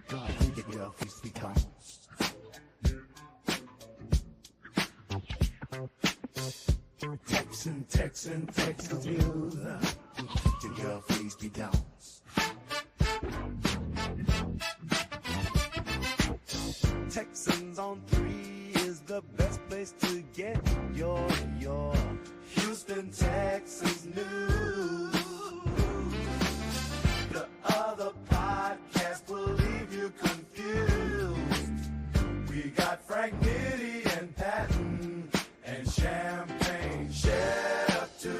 God, who the girl feels becomes. Texans, you. Your girl face be down. Texans on 3 is the best place to get your Houston Texans news. The other podcast will leave you confused. We got Frank, Nitty, and Patton, and Champagne Chef too.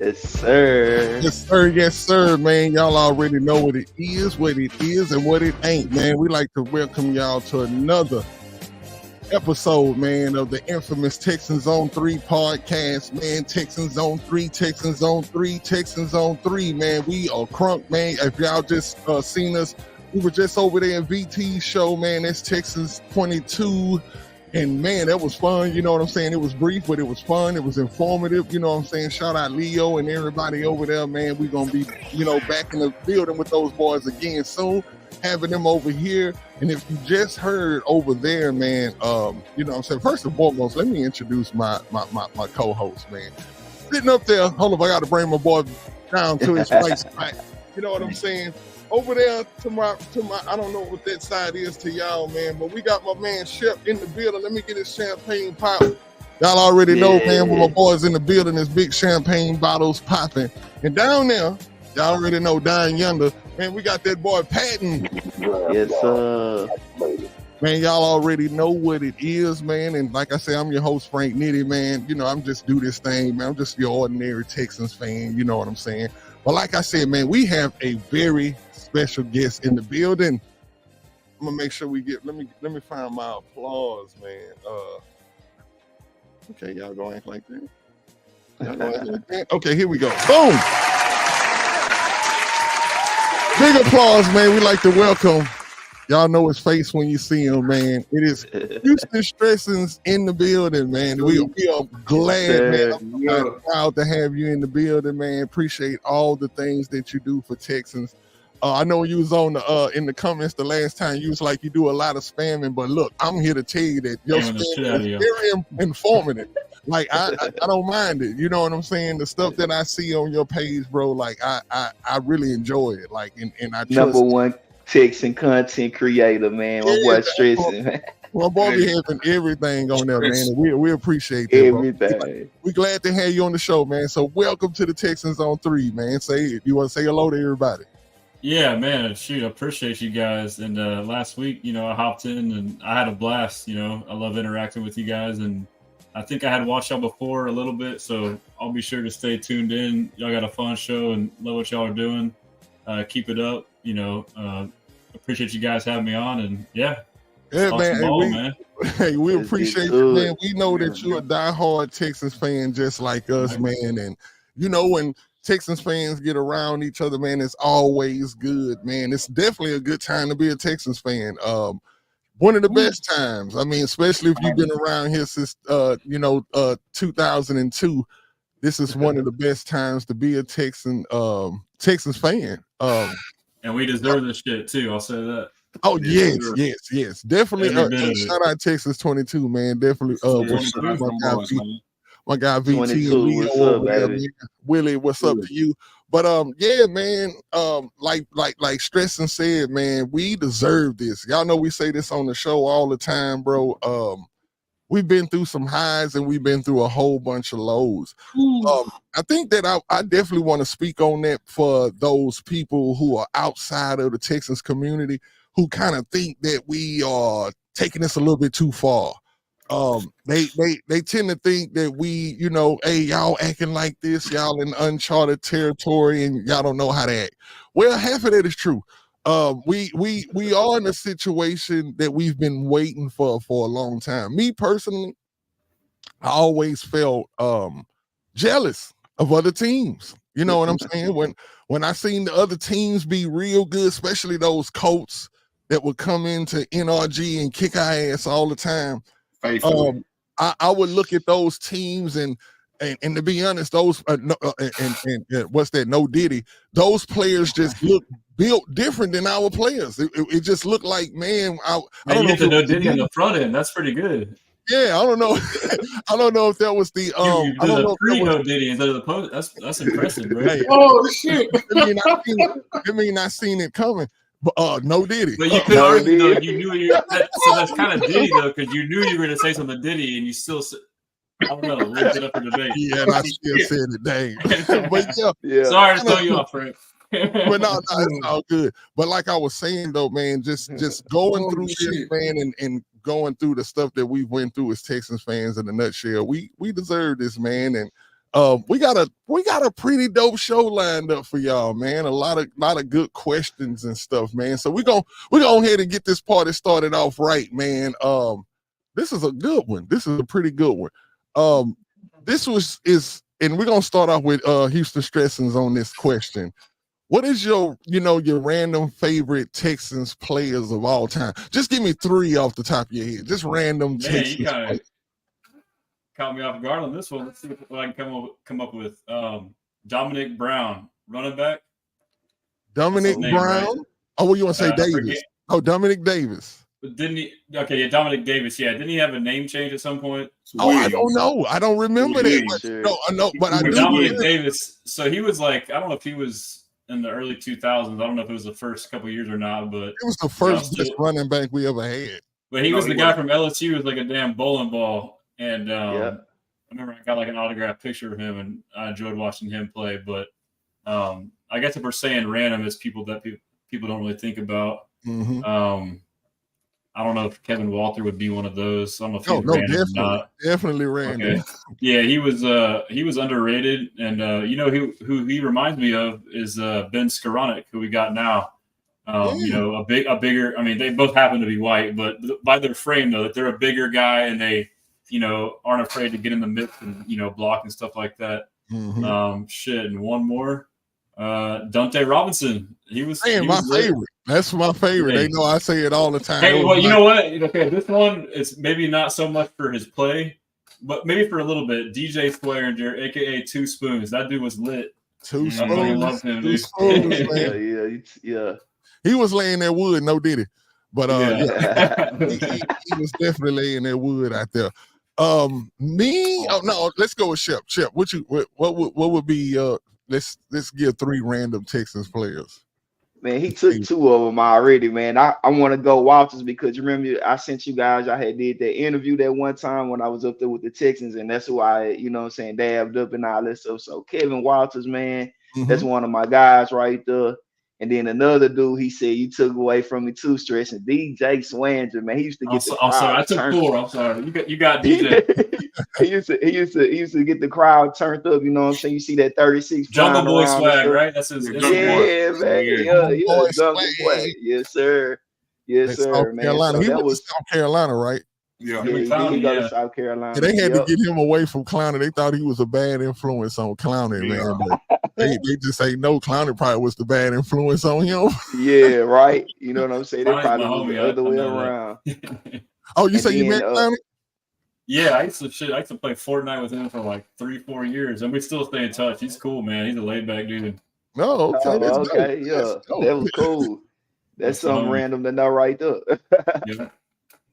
Yes, sir. Yes, sir, man. Y'all already know what it is, and what it ain't, man. We like to welcome y'all to another episode, man, of the infamous Texans on 3 podcast, man. Texans on 3, Texans on 3, Texans on 3, man. We are crunk, man. If y'all just seen us, we were just over there in VT's show, man. That's Texans 22. And man, that was fun. You know what I'm saying? It was brief, but it was fun. It was informative. You know what I'm saying? Shout out Leo and everybody over there, man. We're going to be, back in the building with those boys again soon, having them over here. And if you just heard over there, man, you know what I'm saying? First and foremost, let me introduce my co-host, man. Sitting up there, hold up, I got to bring my boy down to his right spot. You know what I'm saying? Over there to my, I don't know what that side is to y'all, man, but we got my man Shep in the building. Let me get his champagne pop. Y'all already know, man, when my boys in the building, there's big champagne bottles popping. And down there, y'all already know, down yonder, man, we got that boy Patton. Yes, sir. Man, y'all already know what it is, man. And like I said, I'm your host, Frank Nitty, man. You know, I'm just do this thing, man. I'm just your ordinary Texans fan. You know what I'm saying? But like I said, man, we have a very special guest in the building. I'm gonna make sure we get. Let me find my applause, man. Okay, y'all go act like that. Y'all go act like that. Okay, here we go. Boom. Big applause, man. We like to welcome. Y'all know his face when you see him, man. It is Houston Stressan's in the building, man. We are glad, man. I'm proud to have you in the building, man. Appreciate all the things that you do for Texans. I know you was on the in the comments the last time. You was like, you do a lot of spamming, but look, I'm here to tell you that your spamming is very informative. Like I don't mind it. You know what I'm saying? The stuff that I see on your page, bro. Like I really enjoy it. Like and I trust number one Texan content creator, man. My boy Stressan, man. Well, boy, we having everything on there, man. And we appreciate that, everything. Bro. We glad to have you on the show, man. So welcome to the Texans on 3, man. Say it. You want to say hello to everybody? Yeah, man. Shoot, I appreciate you guys. And last week, I hopped in and I had a blast. I love interacting with you guys, and I think I had watched y'all before a little bit, so I'll be sure to stay tuned in. Y'all got a fun show and love what y'all are doing. Keep it up. Appreciate you guys having me on, and yeah, man. Hey, we appreciate you, man. We know that you're a diehard Texans fan just like us, man. And when Texans fans get around each other, man, it's always good, man. It's definitely a good time to be a Texans fan. One of the best times. I mean, especially if you've been around here since 2002. This is one of the best times to be a Texans fan. And we deserve this shit too. I'll say that. Oh yes. Definitely. Shout out Texas 22, man. Definitely. My guy VT and Leo over there, man. Willie, what's up to you? But yeah, man. Like Stressan said, man, we deserve this. Y'all know we say this on the show all the time, bro. We've been through some highs and we've been through a whole bunch of lows. I think that I definitely want to speak on that for those people who are outside of the Texans community who kind of think that we are taking this a little bit too far. They tend to think that we, hey, y'all acting like this, y'all in uncharted territory and y'all don't know how to act. Well, half of that is true. We are in a situation that we've been waiting for a long time. Me personally, I always felt jealous of other teams. You know what I'm saying? When I seen the other teams be real good, especially those Colts that would come into NRG and kick our ass all the time. I would look at those teams and to be honest, those what's that? No Diddy. Those players just look built different than our players. It just looked like, man, I Man, don't you know get to if know it was Diddy on the front end. That's pretty good. yeah, I don't know. I don't know if that was the You I do don't the know if that was pre-no Diddy instead of the post. That's impressive, bro. hey, Oh shit! I mean I seen it coming. But no Diddy. But you could No argue though, Diddy. you knew so that's kind of Diddy though, because you knew you were going to say something Diddy, and you still. I don't know. Leave it up for debate. Yeah, and I still said it, dang. But yeah, Yeah. Sorry to throw you off, Frank. but no, it's all good. But like I was saying though, man, just going Oh, through this, shit. man, and going through the stuff that we went through as Texans fans in a nutshell, we deserve this, man. And we got a pretty dope show lined up for y'all, man. A lot of good questions and stuff, man. So we're gonna go ahead and get this party started off right, man. This is a good one. This is a pretty good one. And we're gonna start off with Houston Stressans on this question. What is your random favorite Texans players of all time? Just give me 3 off the top of your head. Just random Man, Texans you kind players. of caught me off guard on this one. Let's see what I can come up with. Dominic Brown, running back. Dominic name, Brown. right? Oh, well, you want to say I Davis? forget. Oh, Dominic Davis. But didn't he? Okay, yeah, Dominic Davis. Yeah, didn't he have a name change at some point? Oh, I don't know. I don't remember that. But, Sure. no, I know, but I do. Dominic remember. Davis. So he was like, I don't know if he was in the early 2000s. I don't know if it was the first couple years or not, but It was the first best running back we ever had. But he was the guy from LSU with like a damn bowling ball, and I remember I got like an autographed picture of him, and I enjoyed watching him play. But I guess if we're saying random, it's people that people don't really think about. Mm-hmm. I don't know if Kevin Walter would be one of those. I don't know if he's random or not. Definitely random. Okay. Yeah, he was underrated, and who he reminds me of is Ben Skoranek, who we got now. A bigger. I mean, they both happen to be white, but by their frame though, that they're a bigger guy, and they aren't afraid to get in the mix and block and stuff like that. Mm-hmm. And one more, Dante Robinson. He was my favorite. That's my favorite. Hey. They know I say it all the time. Hey, well, you know what? Okay, this one is maybe not so much for his play, but maybe for a little bit. DJ Swearinger, aka Two Spoons. That dude was lit. Two I Spoons. fucking love him, Two dude. Spoons, man. Yeah. He was laying that wood, no Diddy. But Yeah. he was definitely laying that wood out there. Let's go with Shep. Shep, what would be let's give 3 random Texans players. Man, he took 2 of them already, man. I want to go Walters because you remember I sent you guys, I had did that interview that one time when I was up there with the Texans, and that's who I, dabbed up and all that stuff. So Kevin Walters, man, that's one of my guys right there. And then another dude, he said you took away from me too, Stressan. DJ Swearinger, man, he used to get the crowd. I'm sorry, I took 4. I'm sorry, you got DJ. he used to get the crowd turned up. You know what I'm saying? You see that 36 Jungle Boy swag, right? That's his. Yeah, man. Yeah, Jungle Boy. Yes, sir. Yes, sir, South man. Carolina. So he that went was to South Carolina, right? Yeah. he did go to South Carolina. Yeah, they had to get him away from Clowney. They thought he was a bad influence on Clowney, man. But they just say no. Clowney probably was the bad influence on him. Yeah, right. You know what I'm saying? They Clowney's probably my was homie. the other I way know that. around. Oh, you And say you then, met Clowney? Yeah, I used to play Fortnite with him for like 3-4 years, and we still stay in touch. He's cool, man. He's a laid back dude. No, okay, that's Okay, dope. yeah, That's dope. that was cool. That's something random to know right there. Yeah.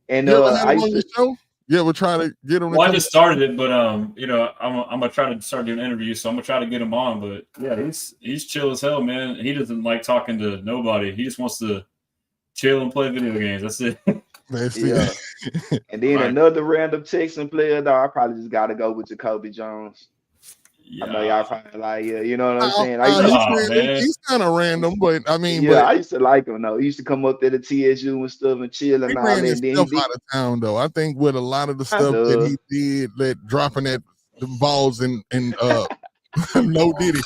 And You ever had I him on used your to, show? You ever try to get him? Well, I just started it, but I'm gonna try to start doing interviews, so I'm gonna try to get him on. But yeah, he's chill as hell, man. He doesn't like talking to nobody. He just wants to chill and play video games. That's it. That's yeah. And then Right. another random Texan player, though, I probably just got to go with Jacoby Jones. Yeah. I know y'all probably like, you know what I'm saying? He's kind of random, but I mean, I used to like him though. He used to come up there to TSU and stuff and chill and he all ran that. his Then stuff out of town, though. I think with a lot of the stuff that he did, that dropping the balls and no Diddy.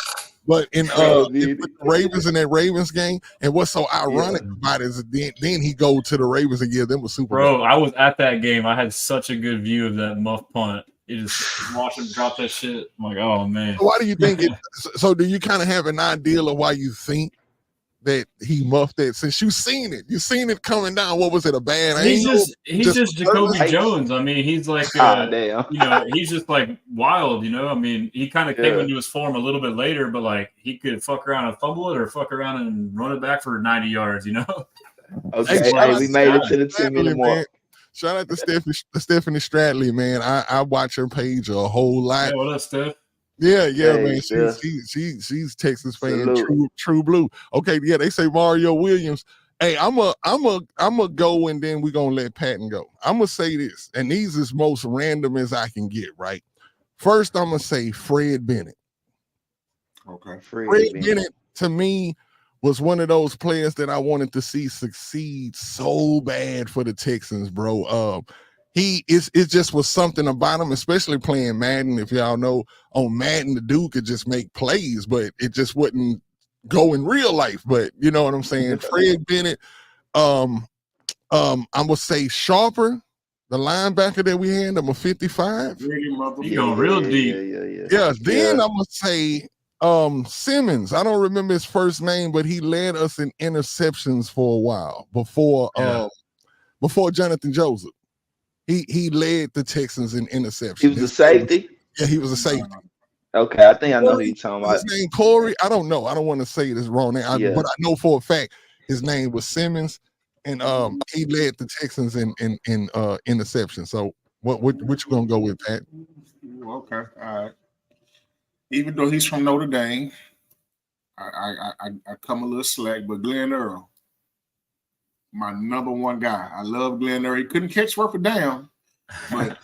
But in the Ravens in that Ravens game, and what's so ironic about it is then he go to the Ravens and give them a Super Bowl. Bro, I was at that game. I had such a good view of that muff punt. You just watch him drop that shit. I'm like, oh man. So why do you think it? So do you kind of have an idea of why you think that he muffed that? Since you seen it coming down. What was it? A bad He's angle? just Jacoby nervous? Jones. I mean, he's like Damn. he's just like wild, I mean, he kind of came into his form a little bit later, but like he could fuck around and fumble it or fuck around and run it back for 90 yards, Okay, we made it to the 10-minute mark. Shout out to Stephanie Stradley, man. I watch her page a whole lot. Yeah, what up, Steph? Yeah, Hey, man. Steph. She's Texas fan, Salute. true blue. Okay, yeah, they say Mario Williams. Hey, I'm a go, and then we're gonna let Patton go. I'm gonna say this, and these is most random as I can get, right? First, I'm gonna say Fred Bennett. Okay, Fred Bennett to me was one of those players that I wanted to see succeed so bad for the Texans, bro. It just was something about him, especially playing Madden. If y'all know, on Madden, the dude could just make plays, but it just wouldn't go in real life. But you know what I'm saying? Fred Bennett, I'm gonna say Sharper, the linebacker that we had, number 55. He going real deep. Yeah, then I'm gonna say Simmons. I don't remember his first name, but he led us in interceptions for a while before Jonathan Joseph. He led the Texans in interceptions. He was a safety? Yeah, he was a safety. Okay, I think I know who you're talking about. His name Corey? I don't know. I don't want to say this wrong name, but I know for a fact his name was Simmons, and he led the Texans in interceptions. So what you gonna go with, Pat? Okay, all right. Even though he's from Notre Dame, I come a little slack, but Glenn Earl, my number one guy. I love Glenn Earl. He couldn't catch worth a damn, but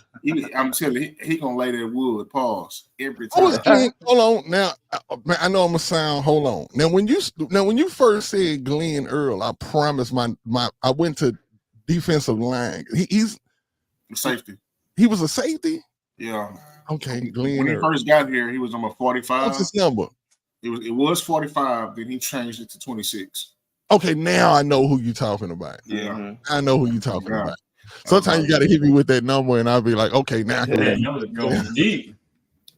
I'm telling you, he gonna lay that wood. Pause every time. Hold on now. I know I'm gonna sound. Hold on now. When you first said Glenn Earl, I promise I went to defensive line. He's a safety. He was a safety. Yeah. Okay, Glenn. When he first got here, he was number 45. What's his number? It was 45. Then he changed it to 26. Okay, now I know who you're talking about. Yeah, I know who you're talking about. Sometimes you got to hit me with that number, and I'll be like, okay, now. Going deep.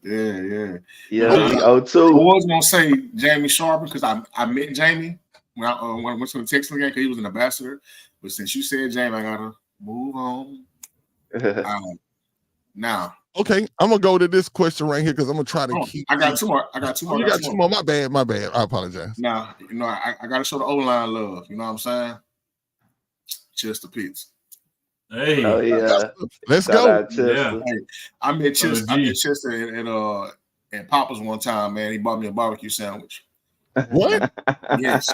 Yeah. I was gonna say Jamie Sharper because I met Jamie when I went to the Texans game because he was an ambassador. But since you said Jamie, I gotta move on. Now. Okay, I'm gonna go to this question right here because I'm gonna try to keep. I got two more. You got two more. My bad. I apologize. Now, I gotta show the O-line love. You know what I'm saying? Chester Pitts. Hey, oh yeah, let's go. Yeah. Hey, I met Chester at Papa's one time. Man, he bought me a barbecue sandwich. What? Yes.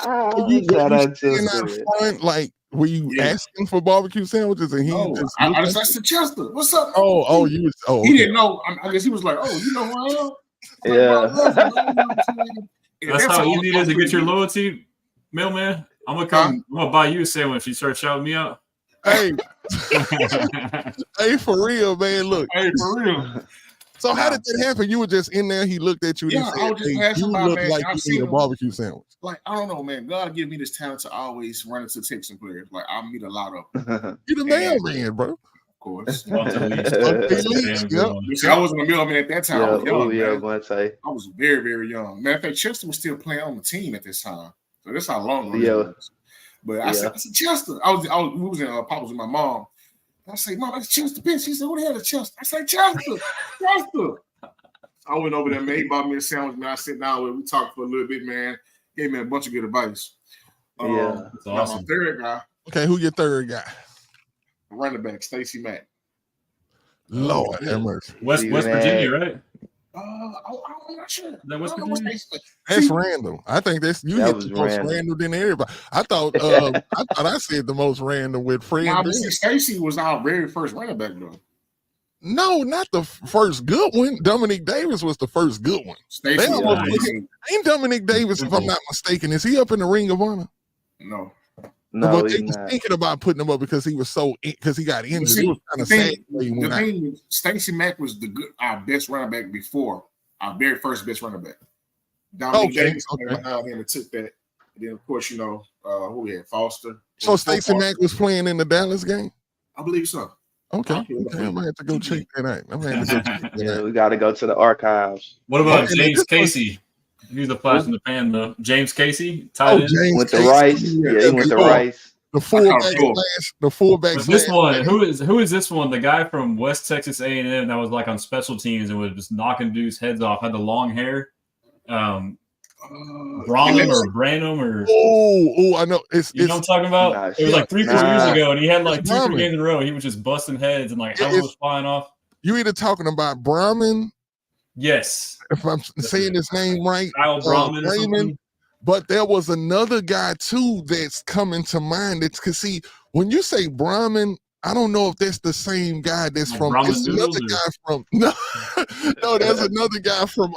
Like, were you asking for barbecue sandwiches and he just? I said, Chester, what's up? You was. Oh, okay. He didn't know. I guess he was like, oh, you know who I am? That's how easy it is to get your loyalty, mailman. I'm gonna buy you a sandwich if you start shouting me out. Hey, hey, for real, man. Look, hey, for real. So how did that happen? You were just in there. He looked at you. And he said, I was just passing you by, look man. like you need a barbecue sandwich. Like, I don't know, man. God give me this talent to always run into Texan players. Like, I meet a lot of them. You the mailman, bro. Of course. Yep. See, I wasn't a mailman at that time. I was young, I was very, very young. Matter of fact, Chester was still playing on the team at this time. So that's how long it was. But I said, Chester. We was in Papa's with my mom. I said, Mom, that's Chester Pitts. She said, what the hell is Chester? I said, Chester. I went over there, man. He bought me a sandwich, man. I sat down with him. We talked for a little bit, man. Gave me a bunch of good advice. That's awesome. My third guy. Okay, who your third guy? Running back, Stacey Mack. Lord have mercy. West Virginia, right? I'm not sure. That's random. I think that's you hit the most random than everybody. I thought I said the most random with Fred. Obviously, Stacey was our very first running back, though. No, not the first good one. Dominic Davis was the first good one. Ain't Dominic Davis, if I'm not mistaken, is he up in the Ring of Honor? No, but they was thinking about putting him up because he got injured. See, it was kind of sad. The thing, Stacey Mack was our best running back before, our very first best running back. Dominic Davis went out there and took that. And then, of course, who we had, Foster. So Stacey Mack was playing in the Dallas game? I believe so. Okay. I'm gonna have to go check that out. We got to go to the archives. What about James Casey? He's a flash in the pan though. James Casey, tight Oh, end. James Went to Casey. Rice. Yeah, he went to Rice. The fullback cool. slash. The fullback But slash. this one, who is this one? The guy from West Texas A&M that was like on special teams and was just knocking dudes' heads off. Had the long hair. Branham or Branham or I know. You know what I'm talking about? Nice. It was like 3-4 years ago, and he had like It's 2-3 Brahman. games in a row. He was just busting heads and like helmet was flying off. You either talking about Brahman, Yes, if I'm saying his name right, Kyle Brahman or Raymond. something. But there was another guy too that's coming to mind. It's because see, when you say Brahman, I don't know if that's the same guy that's Like from. Brahman It's another noodles, guy from. No, there's another guy from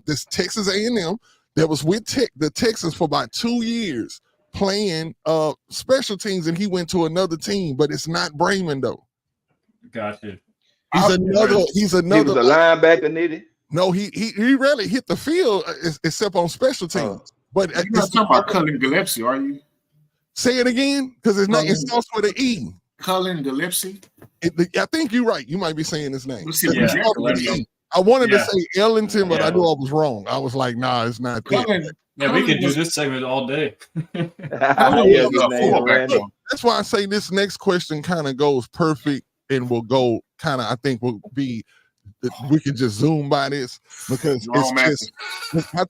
this Texas A&M that was with the Texans for about 2 years playing special teams, and he went to another team, but it's not Brayman though. Gotcha. He's another. He was a linebacker, nitty. No, he rarely hit the field except on special teams. But you're not talking about Cullen Gillespie, are you? Say it again, because it's not. It starts with an E. Cullen Gillespie. I think you're right. You might be saying his name. I wanted to say Ellington, but I knew I was wrong. I was like, nah, it's not that. Yeah, we could do this segment all day. That's why I say this next question kind of goes perfect and will go kind of, I think will be, we can just zoom by this because Jerome it's just, I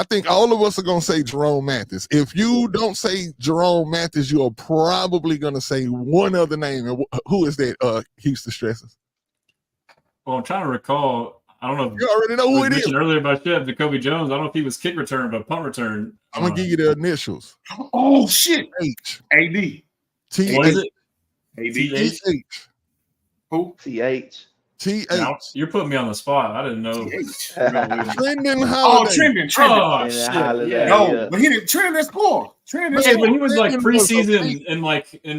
think all of us are going to say Jerome Mathis. If you don't say Jerome Mathis, you're probably going to say one other name. And who is that? Houston Stresses. Well, I'm trying to recall. I don't know if you already know who it is. Earlier about Chef Jacoby Jones. I don't know if he was kick return, but punt return. I'm gonna give you the initials. Oh shit! H A-D. T What is it? A-D. H. Who? T-H. T-H. Now, you're putting me on the spot. I didn't know. Trendon Holiday. Oh, Trendon. Oh, shit. Yeah. No, but he didn't. Trendon, that's poor. Trendon. Yeah, but he was like preseason and like he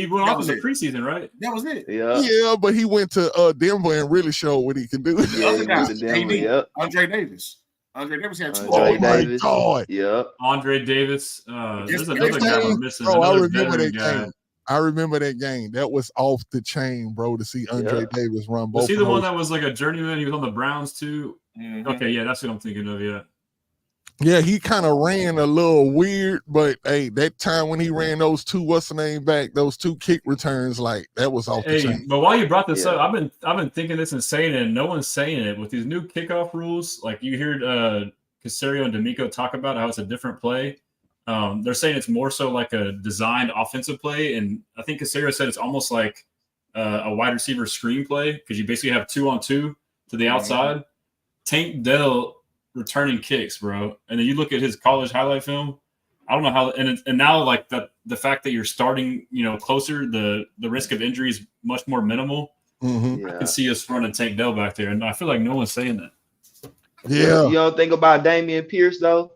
went off in the preseason, right? That was it. Yeah, but he went to Denver and really showed what he can do. The other guy, Andre Davis. Andre Davis had 2. Davis. God. Yep. Andre Davis. There's another guy we're missing. Bro, I another remember that guy. game. I remember that game. That was off the chain, bro, to see Andre Davis run both. Was he the one that was like a journeyman? He was on the Browns too. Mm-hmm. Okay, yeah, that's what I'm thinking of. Yeah. Yeah, he kind of ran a little weird, but hey, that time when he ran those two, what's the name back, those 2 kick returns, like that was off the chain. But while you brought this up, I've been thinking this and saying it, and no one's saying it with these new kickoff rules. Like you heard Caserio and D'Amico talk about how it's a different play. They're saying it's more so like a designed offensive play, and I think Caserio said it's almost like a wide receiver screen play because you basically have 2-on-2 to the outside. Tank Dell returning kicks, bro, and then you look at his college highlight film. I don't know how, and now like the fact that you're starting, closer, the risk of injury is much more minimal. Mm-hmm. I can see us running Tank Dell back there, and I feel like no one's saying that. Yeah, you don't think about Damian Pierce though?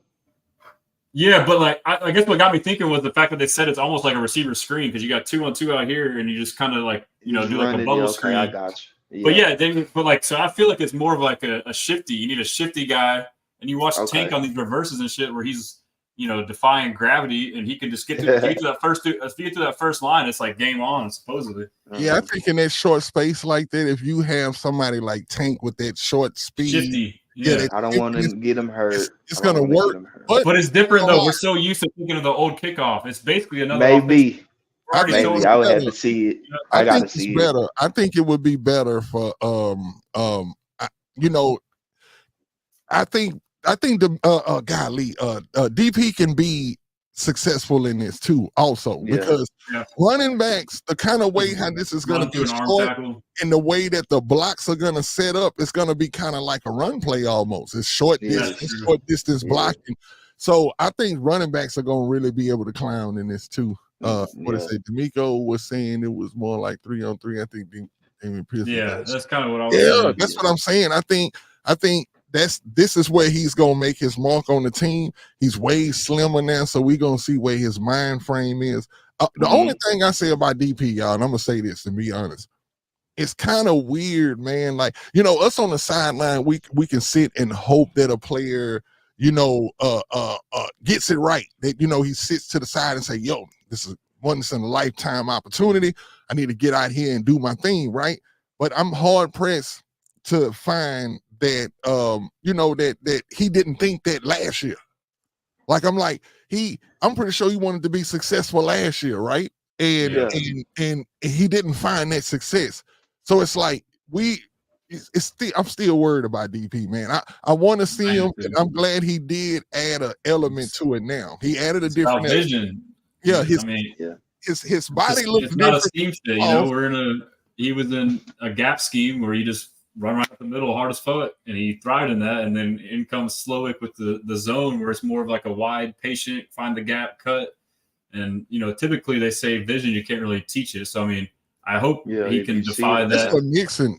Yeah, but like I guess what got me thinking was the fact that they said it's almost like a receiver screen because you got 2-on-2 out here, and you just kind of like do like a bubble screen. I got you. Yeah. But so I feel like it's more of like a shifty. You need a shifty guy, and you watch Tank on these reverses and shit where he's defying gravity, and he can just get to that first line. It's like game on, supposedly. Yeah, I think in that short space like that, if you have somebody like Tank with that short speed, shifty. Yeah, I don't want to get him hurt. It's gonna work, but it's different though. We're so used to thinking of the old kickoff. It's basically another. Maybe I would better. have to see it. I gotta see better. it. I think it would be better for I think the golly DP can be successful in this too also because running backs, the kind of way how this is going to be short and the way that the blocks are going to set up, it's going to be kind of like a run play almost. It's short distance blocking. So I think running backs are going to really be able to clown in this too. What is it? D'Amico was saying it was more like 3-on-3. I think Damian Pierce. Yeah, that's kind of what I was saying. Yeah, that's what I'm saying. I think this is where he's gonna make his mark on the team. He's way slimmer now, so we're gonna see where his mind frame is. The only thing I say about DP, y'all, and I'm gonna say this to be honest, it's kind of weird, man. Like, us on the sideline, we can sit and hope that a player, gets it right. That he sits to the side and say, "Yo, this is once in a lifetime opportunity. I need to get out here and do my thing," right? But I'm hard pressed to find that that he didn't think that last year. Like I'm pretty sure he wanted to be successful last year, right? And he didn't find that success. So it's like I'm still worried about DP, man. I want to see him, and I'm glad he did add an element to it now. He added a different vision. Yeah, his body looks it's different. Not a scheme fit, he was in a gap scheme where you just run right up the middle hard as fuck, and he thrived in that. And then in comes Slowick with the zone where it's more of like a wide, patient, find the gap, cut. And typically they say vision, you can't really teach it. So I mean, I hope he can defy that.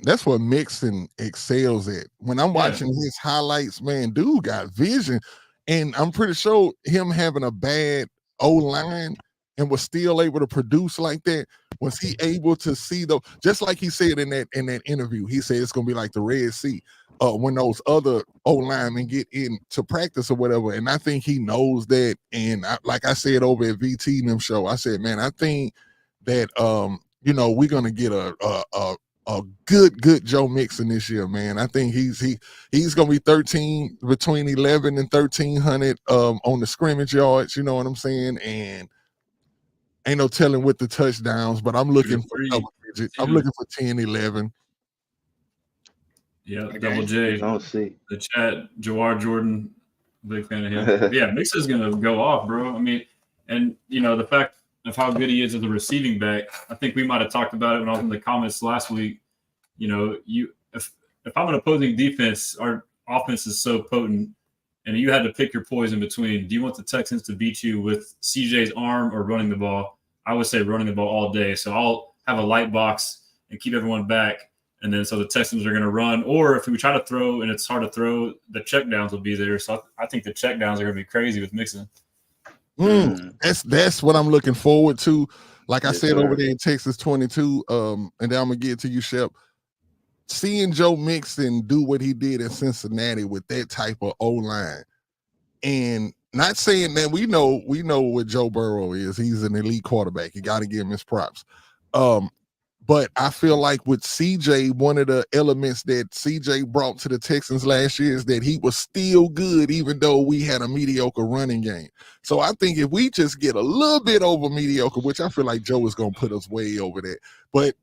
That's what Mixon excels at. When I'm watching his highlights, man, dude got vision. And I'm pretty sure him having a bad O-line and was still able to produce like that, was he able to see just like he said in that interview, he said it's gonna be like the Red Sea when those other O-linemen get into practice or whatever. And I think he knows that. And like I said over at VT and them show, I said, man, I think that we're gonna get a good Joe Mixon this year, man. I think he's gonna be between 11 and 1,300 on the scrimmage yards. You know what I'm saying? And ain't no telling with the touchdowns, but I'm looking for double digits. I'm looking for 10, 11. Yeah, Double J. Don't see the chat. Jawar Jordan, big fan of him. Yeah, Mixon's gonna go off, bro. I mean, and the fact of how good he is as a receiving back, I think we might have talked about it when I was in the comments last week. If I'm an opposing defense, our offense is so potent, and you had to pick your poison between, do you want the Texans to beat you with CJ's arm or running the ball? I would say running the ball all day. So I'll have a light box and keep everyone back. And then so the Texans are going to run. Or if we try to throw and it's hard to throw, the checkdowns will be there. So I think the checkdowns are going to be crazy with Mixon. That's what I'm looking forward to. Like I said, over there in Texas 22, and then I'm going to get to you, Shep. Seeing Joe Mixon do what he did in Cincinnati with that type of O-line, and not saying that we know what Joe Burrow is. He's an elite quarterback. You got to give him his props. But I feel like with CJ, one of the elements that CJ brought to the Texans last year is that he was still good, even though we had a mediocre running game. So I think if we just get a little bit over mediocre, which I feel like Joe is going to put us way over that, but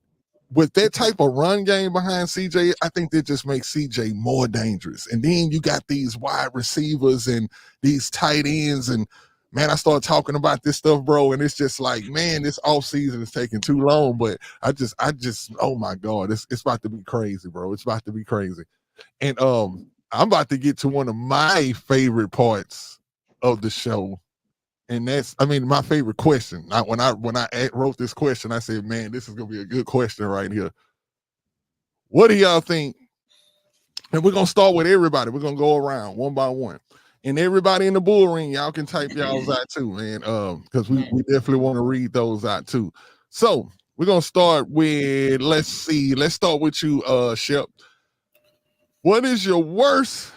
with that type of run game behind CJ, I think that just makes CJ more dangerous. And then you got these wide receivers and these tight ends. And, man, I start talking about this stuff, bro, and it's just like, man, this offseason is taking too long. But I just, oh, my God, it's about to be crazy, bro. It's about to be crazy. And I'm about to get to one of my favorite parts of the show. And that's, my favorite question. When I wrote this question, I said, man, this is going to be a good question right here. What do y'all think? And we're going to start with everybody. We're going to go around one by one. And everybody in the bull ring, y'all can type y'all's out too, man, because we definitely want to read those out too. So we're going to start with, let's start with you, Shep. What is your worst?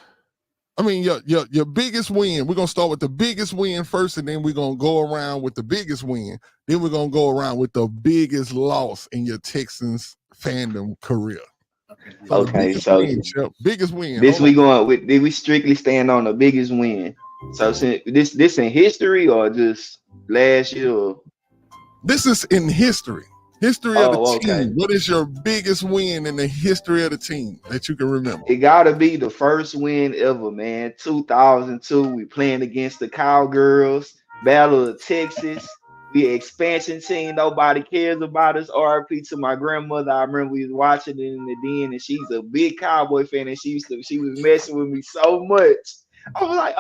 Your biggest win. We're going to start with the biggest win first, and then we're going to go around with the biggest win. Then we're going to go around with the biggest loss in your Texans fandom career. Okay, biggest win. This we going with? Did we strictly stand on the biggest win? So this in history or just last year? Or? This is in history. History of the team. What is your biggest win in the history of the team that you can remember? It gotta be the first win ever, man. 2002. We playing against the Cowgirls, Battle of Texas. We expansion team. Nobody cares about us. RIP to my grandmother. I remember we was watching it in the den, and she's a big Cowboy fan, and she was messing with me so much. I was like,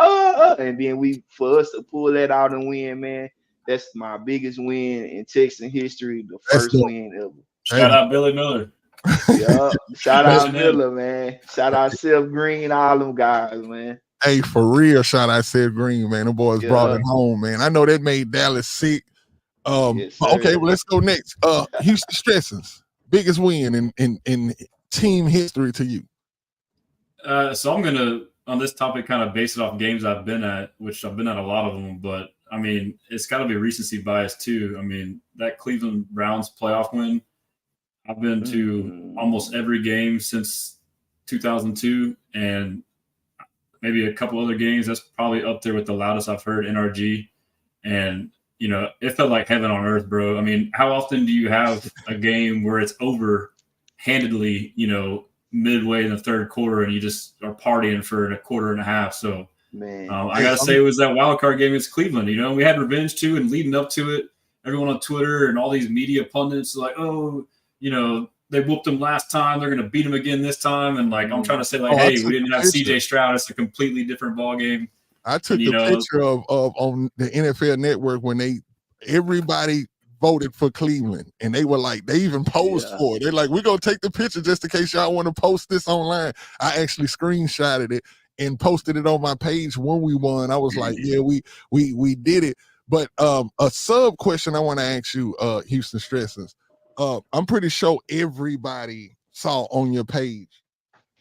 and then for us to pull that out and win, man. That's my biggest win in Texan history, the first win ever. Shout out Billy Miller. Yeah, shout out Miller, man. Shout out Seth Green, all them guys, man. Hey, for real, shout out Seth Green, man. The boys brought it home, man. I know that made Dallas sick. Yes, okay, well, let's go next. Houston Stressans, biggest win in team history to you. So I'm gonna on this topic kind of base it off games I've been at, which I've been at a lot of them, but it's got to be recency bias too. That Cleveland Browns playoff win, I've been to almost every game since 2002, and maybe a couple other games. That's probably up there with the loudest I've heard NRG. And, you know, it felt like heaven on earth, bro. I mean, how often do you have a game where it's over handedly, you know, midway in the third quarter and you just are partying for a quarter and a half? So, Man, I got to say it was that wild card game against Cleveland. You know, we had revenge too, and leading up to it, everyone on Twitter and all these media pundits like, oh, you know, they whooped them last time. They're going to beat them again this time. And like, I'm trying to say like, hey, we didn't have CJ Stroud. It's a completely different ball game. I took the picture of on the NFL Network when everybody voted for Cleveland, and they were like, they even posed for it. They're like, we're going to take the picture just in case y'all want to post this online. I actually screenshotted it and posted it on my page when we won. I was like, yeah, we did it. But a sub question I want to ask you, Houston Stressans. I'm pretty sure everybody saw on your page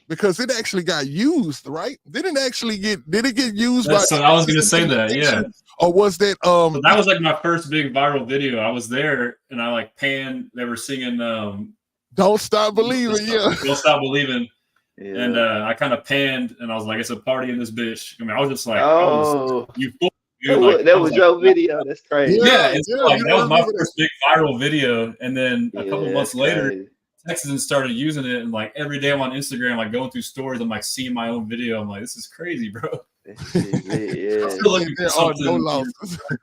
because it actually got used, right? Did it get used? So I was going to say that, yeah. Or was that so that was like my first big viral video. I was there and I like panned. They were singing "Don't Stop Believing," Don't Stop Believing. Yeah. And I kind of panned and I was like, it's a party in this bitch. I mean, I was just like, that was your video. That's crazy. Yeah, like, that was my first big viral video. And then a couple months later, Texans started using it. And like every day I'm on Instagram, like going through stories, I'm like seeing my own video. I'm like, this is crazy, bro. I'm still looking for something.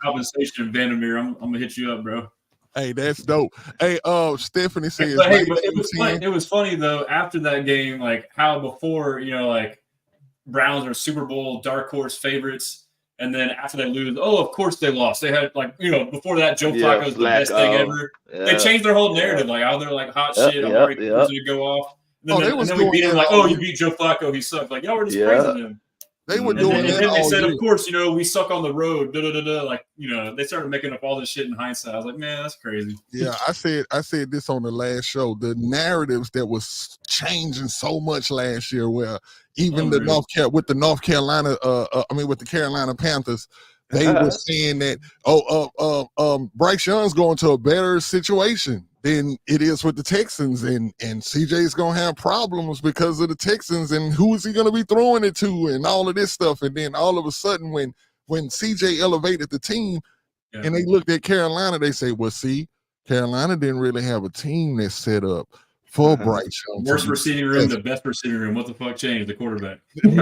Compensation, Vandermeer. I'm gonna hit you up, bro. Hey, that's dope. Hey, Stephanie says. But it was funny though. After that game, like how before, you know, like Browns are Super Bowl dark horse favorites, and then after they lose, of course they lost. They had like, you know, before that, Joe Flacco's the best thing ever. Yeah. They changed their whole narrative. Like, they're like hot shit. I'm already to go off. And then we beat him like, you beat Joe Flacco. He sucked. Like, y'all were just praising him. They were doing that. And then they said, of course, you know, we suck on the road. Like, you know, they started making up all this shit in hindsight. I was like, man, that's crazy. Yeah, I said this on the last show. The narratives that was changing so much last year, where even with the North Carolina, with the Carolina Panthers, they were saying that Bryce Young's going to a better situation than it is with the Texans, and CJ's gonna have problems because of the Texans, and who is he gonna be throwing it to, and all of this stuff. And then all of a sudden, when CJ elevated the team, and they looked at Carolina, they say, well, see, Carolina didn't really have a team that's set up for Bryce Young. Worst receiving room, the best receiving room. What the fuck changed? The quarterback. And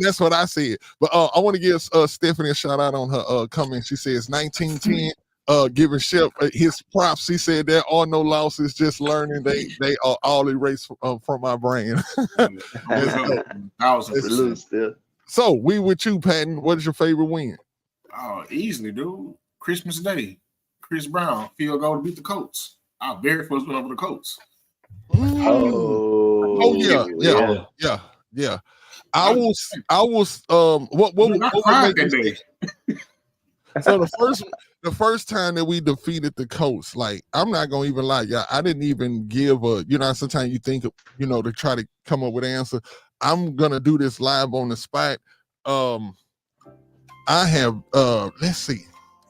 that's what I said. But I want to give Stephanie a shout out on her comment. She says 1910. Giving Shep his props. He said there are no losses, just learning. They are all erased from my brain. So we with you, Patton. What is your favorite win? Oh, easily, dude. Christmas Day. Chris Brown field goal to beat the Colts. Our very first win over the Colts. Oh yeah. I was what cried that day. So the first time that we defeated the Colts, like, I'm not gonna even lie, y'all, I didn't even give sometimes you think, to try to come up with an answer. I'm gonna do this live on the spot. I have let's see,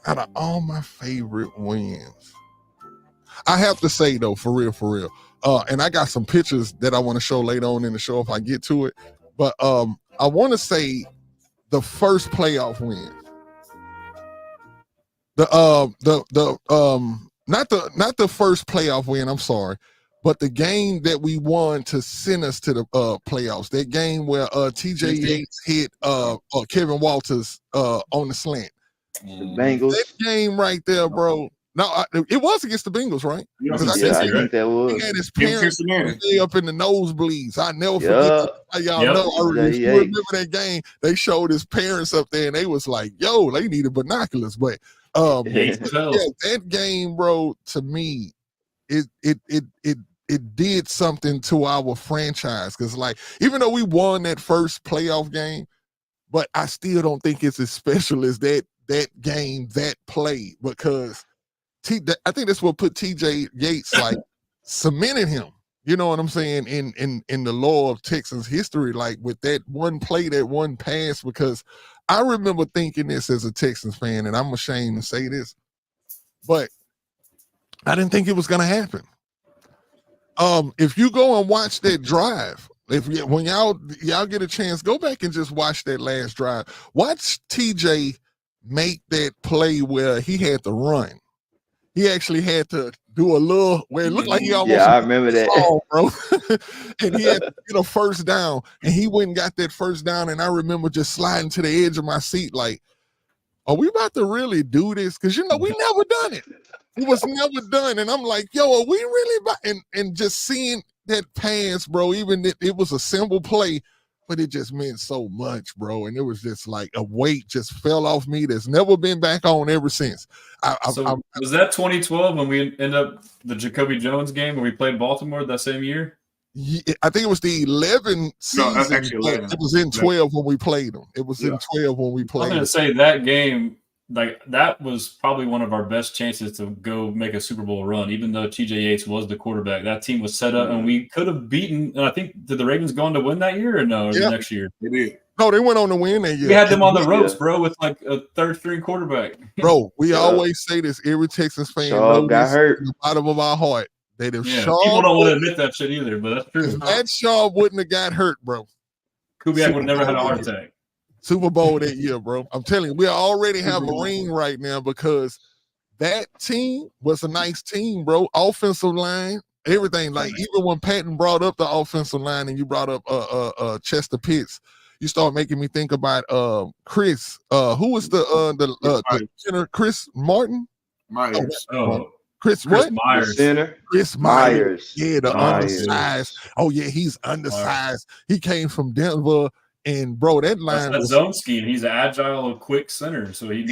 out of all my favorite wins, I have to say though, for real, and I got some pictures that I want to show later on in the show if I get to it, but I want to say the first playoff win. Not the first playoff win, I'm sorry, but the game that we won to send us to the playoffs. That game where TJ Yates hit Kevin Walters on the slant. The Bengals. That game right there, bro. No, it was against the Bengals, right? I think that was. He had his parents up in the nosebleeds. I never forget that. Y'all know. I remember that game. They showed his parents up there, and they was like, "Yo, they needed binoculars." But that game, bro, to me, it did something to our franchise, because, like, even though we won that first playoff game, but I still don't think it's as special as that game, that play, because I think that's what put TJ Yates, like, cemented him. You know what I'm saying? In the lore of Texans history, like, with that one play, that one pass, because I remember thinking this as a Texans fan, and I'm ashamed to say this, but I didn't think it was going to happen. If you go and watch that drive, When y'all get a chance, go back and just watch that last drive. Watch TJ make that play where he had to run. He actually had to do a little where it looked like he almost I remember that, ball, bro. And he had to get a first down, and he went and got that first down. And I remember just sliding to the edge of my seat, like, are we about to really do this? Because we never done it. It was never done. And I'm like, yo, are we really about and just seeing that pass, bro, even it was a simple play, but it just meant so much, bro. And it was just like a weight just fell off me that's never been back on ever since. Was that 2012 when we ended up the Jacoby Jones game where we played Baltimore that same year? Yeah, I think it was the 11 season. No, that's actually 11. It was in 12 when we played them. It was in 12 when we played. I'm going to say that game, like that was probably one of our best chances to go make a Super Bowl run, even though TJ Yates was the quarterback. That team was set up, and we could have beaten. And I think, did the Ravens go on to win that year or no? Or the next year? They did. No, they went on to win that year. We had them on the ropes, bro, with like a third-string quarterback. Bro, we always say this. Every Texans fan knows got hurt in the bottom of our heart. That if people don't want to admit that shit either, but that's true. If that Shaw wouldn't have got hurt, bro, Kubiak would have never had a heart attack. Super Bowl that year, bro. I'm telling you, we already have a ring right now because that team was a nice team, bro. Offensive line, everything. Like even when Patton brought up the offensive line and you brought up Chester Pitts, you start making me think about Chris. Who was the center? Chris Martin? Myers. Chris what? Myers. Chris Myers. Yeah, the undersized. Oh, yeah, he's undersized. He came from Denver. And, bro, that line was zone scheme. He's an agile, quick center. So he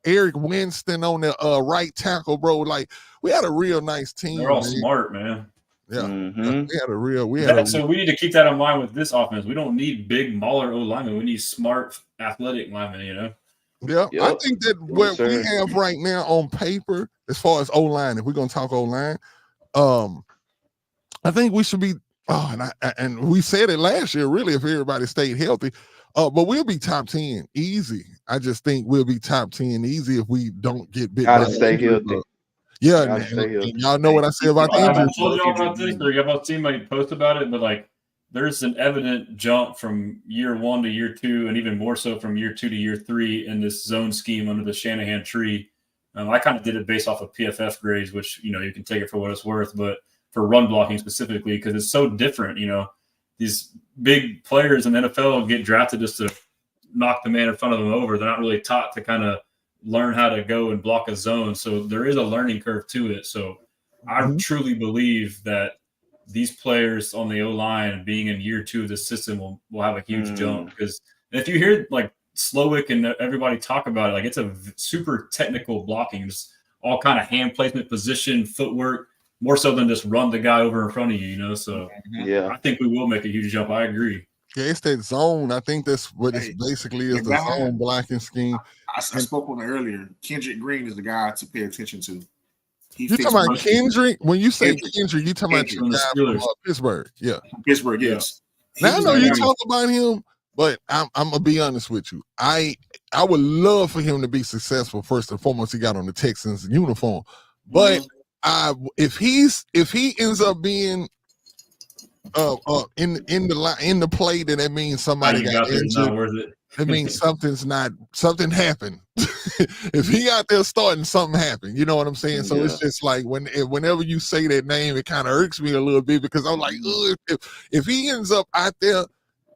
Eric Winston on the right tackle, bro. Like, we had a real nice team. They're all smart, man. Yeah. Mm-hmm. We had so we need to keep that in mind with this offense. We don't need big Mauler O linemen. We need smart, athletic linemen, Yeah, yep. I think that what we have right now on paper, as far as O-line, if we're going to talk O-line, I think we should be, and we said it last year, really, if everybody stayed healthy, but we'll be top 10 easy. I just think we'll be top 10 easy if we don't get bit. Gotta stay healthy. Yeah, and y'all know what I say about the injury. I told y'all about this, or y'all seen my post about it, but like, there's an evident jump from year 1 to year 2, and even more so from year 2 to year 3 in this zone scheme under the Shanahan tree. I kind of did it based off of PFF grades, which, you can take it for what it's worth, but for run blocking specifically, because it's so different. These big players in the NFL get drafted just to knock the man in front of them over. They're not really taught to kind of learn how to go and block a zone. So there is a learning curve to it. So I truly believe that these players on the O-line being in year 2 of the system will have a huge jump, because if you hear like Slowick and everybody talk about it, like it's a super technical blocking, just all kind of hand placement, position, footwork, more so than just run the guy over in front of you, So I think we will make a huge jump. I agree. Yeah, it's that zone. I think that's what it basically is, the zone blocking scheme. I spoke on it earlier. Kendrick Green is the guy to pay attention to. You talking about Kendrick? When you say Kendrick, you talking about the guy from Pittsburgh? Yeah, Pittsburgh. Yes. Now I know you talk about him, but I'm gonna be honest with you. I would love for him to be successful. First and foremost, he got on the Texans uniform, but if he ends up being in the play, then that means somebody got injured. It means something happened. If he out there starting, something happened. You know what I'm saying? So it's just like whenever you say that name, it kind of irks me a little bit, because I'm like, if he ends up out there,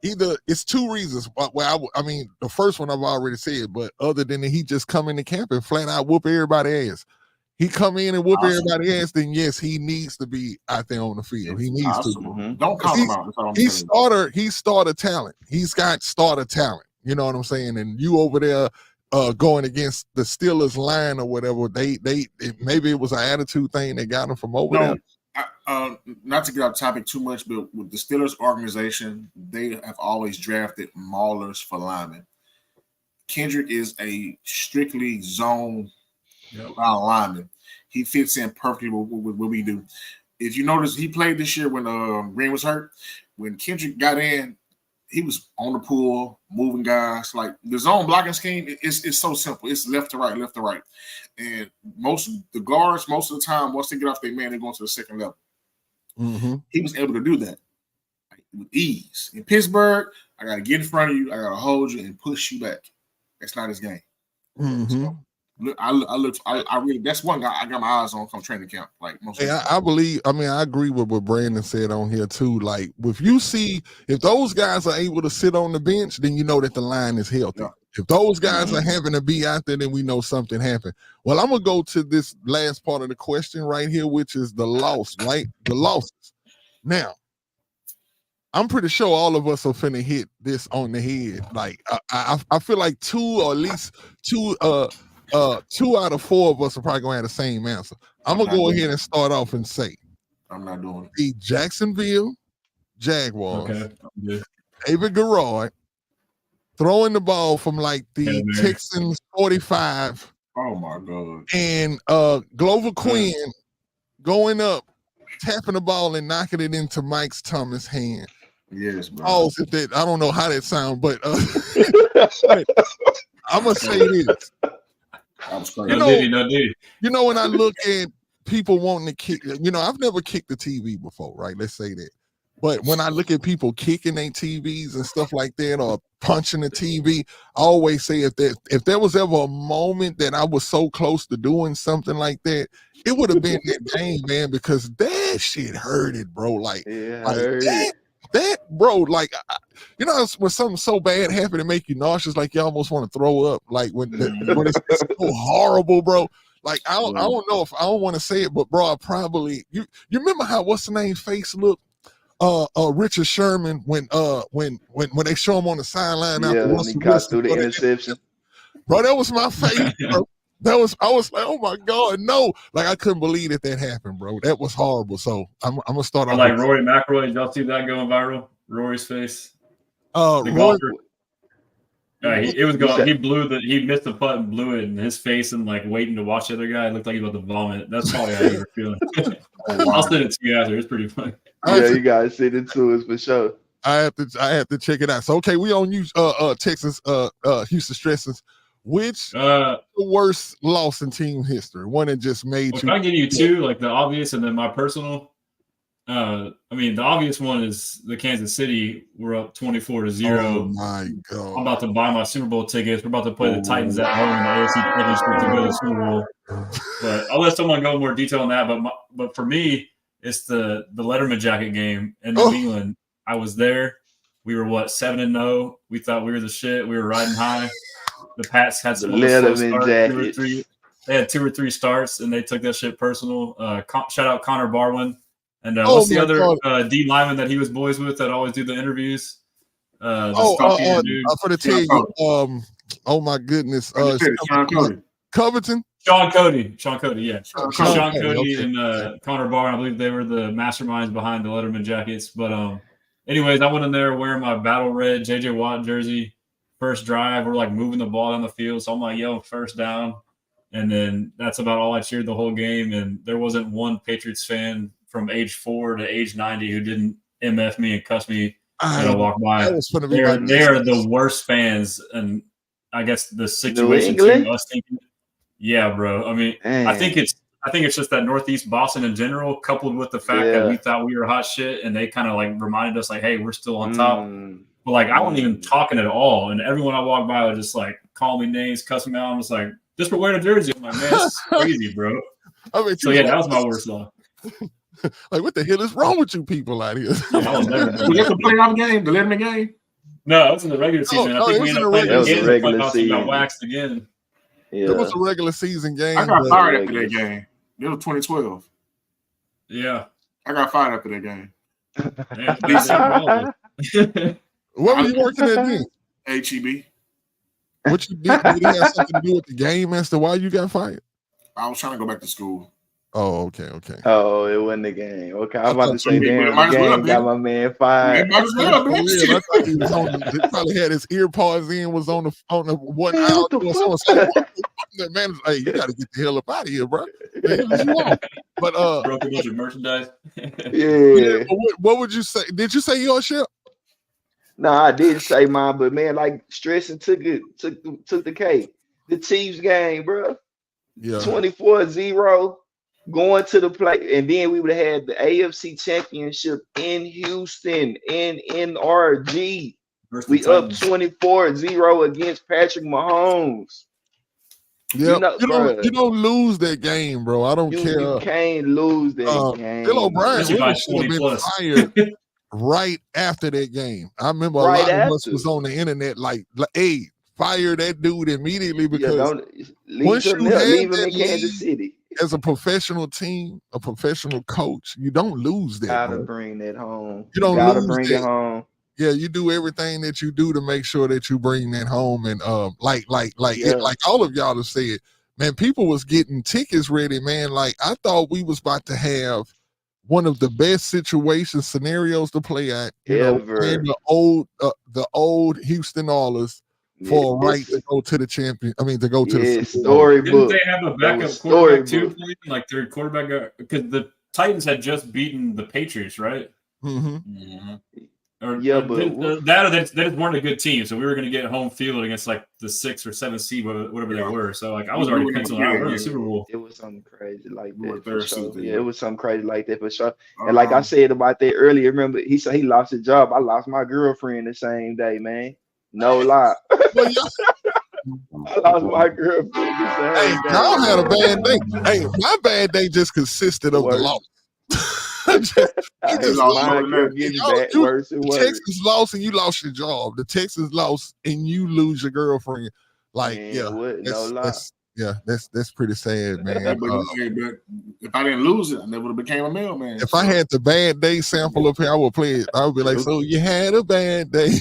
either it's 2 reasons. Well, I mean, the first one I've already said, but other than he just come into camp and flat out whoop everybody's ass. He come in and whoop everybody's ass, then yes, he needs to be out there on the field. He needs to. Don't count him out. He's starter talent. He's got starter talent. You know what I'm saying? And you over there going against the Steelers line or whatever, they maybe it was an attitude thing that got him from over there. Not to get off topic too much, but with the Steelers organization, they have always drafted maulers for linemen. Kendrick is a strictly zone lineman. He fits in perfectly with what we do. If you notice, he played this year when Green was hurt. When Kendrick got in, he was on the pull, moving guys. Like the zone blocking scheme is so simple. It's left to right, left to right. And most of the guards, most of the time, once they get off their man, they're going to the second level. He was able to do that. with ease. In Pittsburgh, I got to get in front of you. I got to hold you and push you back. That's not his game. So, I really, that's one guy I got my eyes on come training camp. Like most. Hey, I believe. I mean, I agree with what Brandon said on here too. Like, if those guys are able to sit on the bench, then you know that the line is healthy. Yeah. If those guys are having to be out there, then we know something happened. Well, I'm gonna go to this last part of the question right here, which is the loss, right? The losses. Now, I'm pretty sure all of us are finna hit this on the head. Like, I feel like two or at least two out of four of us are probably gonna have the same answer. I'm gonna go ahead and start off and say, I'm not doing it. The Jacksonville Jaguars, okay. David Garrard throwing the ball from like the Texans 45. Oh my God. And Glover Quinn going up, tapping the ball and knocking it into Mike Thomas' hand. Yes, bro. Oh, I don't know how that sounds, but I'm gonna say this. You know, when I look at people wanting to kick, I've never kicked the TV before, right? Let's say that. But when I look at people kicking their TVs and stuff like that, or punching the TV, I always say if there was ever a moment that I was so close to doing something like that, it would have been that game, man, because that shit hurted, bro. Like, that, bro, like, when something so bad happened to make you nauseous, like you almost want to throw up. Like when it's so horrible, bro. Like I don't know if I don't want to say it, but bro, I probably you remember how what's the name face looked? Richard Sherman when they show him on the sideline after when he got through the interception. Bro, that was my face, bro. I was like, oh my God, no. Like I couldn't believe that happened, bro. That was horrible. So I'm gonna start off like Rory McIlroy. Did y'all see that going viral? Rory's face. Rory, it was going. He missed the putt and blew it, and his face and like waiting to watch the other guy looked like he was about to vomit. That's probably how you were feeling. I'll send it to you after. It's pretty funny. Yeah, you guys send it to us for sure. I have to check it out. So okay, we on you Texas Houston Stressans. Which the worst loss in team history? One that just made you. I give you two, like the obvious, and then my personal. The obvious one is the Kansas City. We're up 24-0. Oh my God! I'm about to buy my Super Bowl tickets. We're about to play the Titans at home in the AFC Championship to go to the Super Bowl. But I'll let someone go more detail on that. But for me, it's the Letterman jacket game in New England. I was there. We were 7-0. We thought we were the shit. We were riding high. The Pats had some Letterman jackets. They had 2 or 3 starts, and they took that shit personal. Shout out Connor Barwin. And what's the other D lineman that he was boys with that always do the interviews? For the team. Oh my goodness. Covington. Sean Cody, yeah. Sean Cody and Connor Barwin, I believe they were the masterminds behind the Letterman jackets. But anyways, I went in there wearing my battle red JJ Watt jersey. First drive, we're like moving the ball down the field. So I'm like, yo, first down. And then that's about all I cheered the whole game. And there wasn't one Patriots fan from age 4 to age 90 who didn't MF me and cuss me when I walk by. They are the worst fans. And I guess the situation to us thinking, yeah, bro. I mean, I think it's just that Northeast Boston in general, coupled with the fact that we thought we were hot shit, and they kind of like reminded us like, hey, we're still on top. But like I wasn't even talking at all, and everyone I walked by was just like call me names, cuss me out. I was like, just for wearing a jersey. I'm like, man, it's crazy, bro. So yeah, that was my worst loss. Like, what the hell is wrong with you people out here? Was that the playoff game, the Letterman game? No, it was in the regular season. I think we ended up playing again. Regular season. Got waxed again. Yeah. It was a regular season game. I got fired after that game. It was 2012. Yeah. I got fired after that game. What were you working at then? HEB. What you did it have something to do with the game as to why you got fired? I was trying to go back to school. Oh, okay. Oh, it wasn't the game. Okay, I'm about to say, damn, the game got my man fired. Might as well, man. I thought he was he probably had his ear pods in, was on the one out. The man was like, you got to get the hell up out of here, bro. But broke a bunch of merchandise. Yeah. What would you say? Did you say your shit? No, I didn't say mine, but man, like Stressan took the cake. The Chiefs game, bro. Yeah. 24-0. going to the play, and then we would have had the AFC Championship in Houston, in NRG. We up 24-0 against Patrick Mahomes. Yeah, you don't lose that game, bro. I don't care. You can't lose that game. Bill O'Brien really should have been fired right after that game. I remember a lot of us was on the internet like, hey, fire that dude immediately because once you leave him in Kansas City as a professional team, a professional coach, you don't lose that. Gotta bring that home. You don't gotta lose bring it home. Yeah, you do everything that you do to make sure that you bring that home. And like all of y'all have said, man, people was getting tickets ready, man. Like I thought we was about to have one of the best scenarios to play at. You know, the old Houston Oilers for a right to go to the champion. I mean, to go to the storybook. Didn't they have a backup quarterback too? Like their quarterback, because the Titans had just beaten the Patriots, right? Mm-hmm. Mm-hmm. But they weren't a good team, so we were going to get home field against like the 6th or 7th seed, whatever they were. So like I was already penciling out for the Super Bowl. It was something crazy like that. For sure. Yeah, it was something crazy like that for sure. And like I said about that earlier, remember he said he lost his job. I lost my girlfriend the same day, man. No lie. I lost my girlfriend the same day. Y'all had a bad day. Hey, my bad day just consisted of the loss. The Texans lost and you lost your job. The Texans lost and you lose your girlfriend. Like, that's pretty sad, man. But if I didn't lose it, I never would have became a mailman. If I had the bad day sample up here, I would play it. I would be like, so you had a bad day.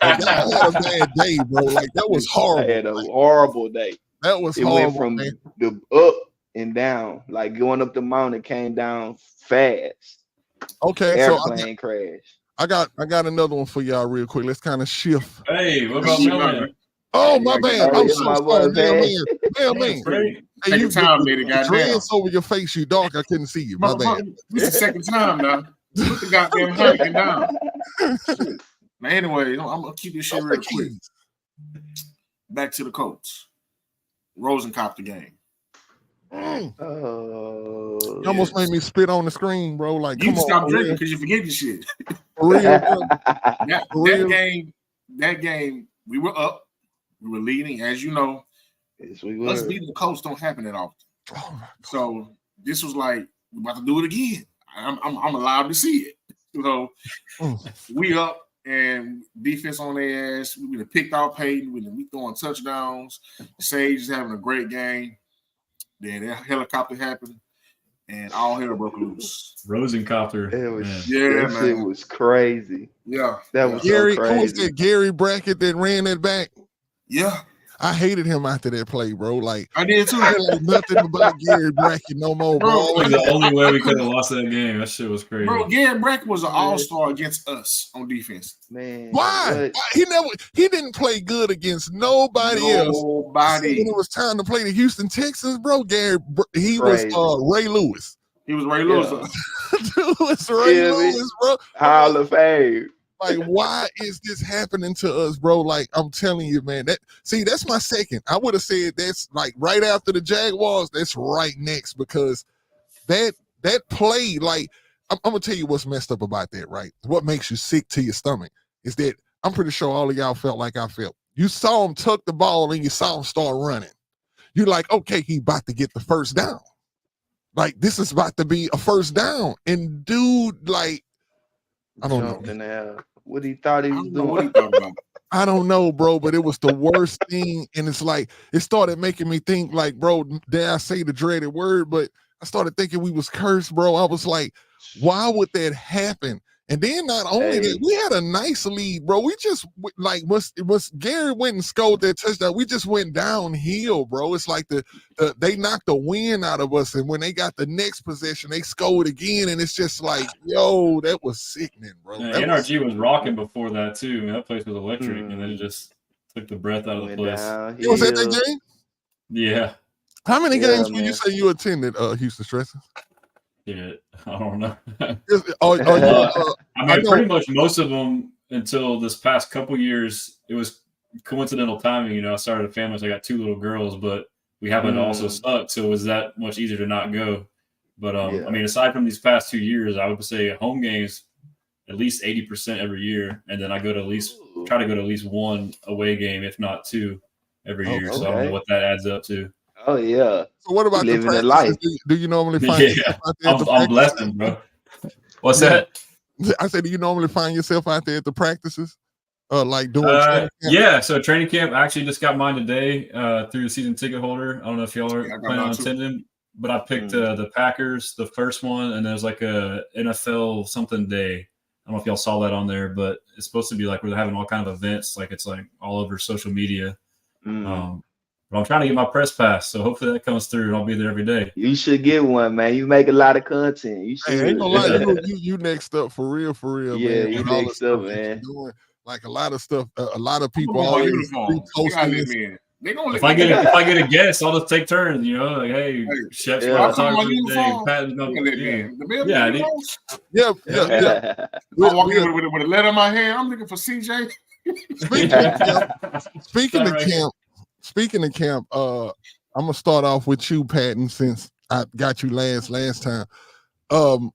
I had a bad day, bro. Like that was horrible. I had a horrible day. That was horrible. Went from the up and down, like going up the mountain, came down fast. Okay, airplane crash. I got another one for y'all real quick. Let's kind of shift. Hey, what about mailman? Oh my bad. I'm so sorry, mailman. Hey, you dreads over your face. You dark. I couldn't see you. My bad. This is the second time now. Put the goddamn hurricane down. Now, anyway, I'm gonna keep this shit real quick. Back to the Colts. Rosenkopf the game. You almost made me spit on the screen, bro. Like, you stop drinking because you forget your shit. For real, that game, we were up. We were leading, as you know. Yes, we were. Us beating the Colts don't happen that often. So this was like, we're about to do it again. I'm allowed to see it. So we up and defense on their ass. We picked out Peyton. We throwing touchdowns. Sage is having a great game. Then that helicopter happened, and all hell broke loose. Rosenkopf. It was crazy. Yeah, that was Gary. So crazy. Who was that Gary Brackett that ran that back? Yeah. I hated him after that play, bro. Like I did too. I like nothing about Gary Brackett no more, bro. That was the only way we could have lost that game. That shit was crazy. Bro, Gary Brackett was an all-star against us on defense. Man, why? He didn't play good against nobody else. Nobody. When it was time to play the Houston Texans, bro, he was Ray Lewis. He was Ray Lewis. Dude, it's Ray Lewis, bro. Hall of Fame. Like, why is this happening to us, bro? Like, I'm telling you, man. That's my second. I would have said that's like right after the Jaguars. That's right next because that play, like, I'm gonna tell you what's messed up about that. Right, what makes you sick to your stomach is that I'm pretty sure all of y'all felt like I felt. You saw him tuck the ball and you saw him start running. You're like, okay, he about to get the first down. Like, this is about to be a first down, and dude, like. I don't know what he thought he was doing. I don't know, bro, but it was the worst thing. And it's like, it started making me think like, bro, dare I say the dreaded word, but I started thinking we was cursed, bro. I was like, why would that happen? And then not only that, we had a nice lead, bro. We just like once Gary went and scored that touchdown, we just went downhill, bro. It's like they knocked the wind out of us, and when they got the next possession, they scored again, and it's just like, yo, that was sickening, bro. Yeah, NRG was rocking before that too. Man, that place was electric, and then it just took the breath out of the place. You was at that game? Yeah. How many games would you say you attended, Houston Stressan? Yeah, I don't know. I mean, pretty much most of them until this past couple years. It was coincidental timing. You know, I started a family, so I got 2 little girls, but we happened to also suck, so it was that much easier to not go. But I mean, aside from these past 2 years, I would say home games at least 80% every year, and then I go to at least try to go to at least one away game, if not two, every year. So I don't know what that adds up to. Oh yeah. So what about the practices? Life. Do you normally find yourself out there? I'm blessing, bro. What's that? I said, do you normally find yourself out there at the practices? Like doing training camp? Yeah, so training camp, I actually just got mine today through the season ticket holder. I don't know if y'all are planning on attending, but I picked the Packers, the first one, and there's like a NFL something day. I don't know if y'all saw that on there, but it's supposed to be like we're having all kind of events, like it's like all over social media. But I'm trying to get my press pass, so hopefully that comes through and I'll be there every day. You should get one, man. You make a lot of content. You should. Hey, ain't gonna lie, you next up for real, yeah, man. You next up, man. Like a lot of stuff, a lot of people always reposting. If I get a guest, I'll just take turns. You know, like hey, Chef's yeah. Pat's yeah. I'm walking with a letter in my hand. I'm looking for CJ. Speaking of camp, I'm gonna start off with you, Patton, since I got you last time. You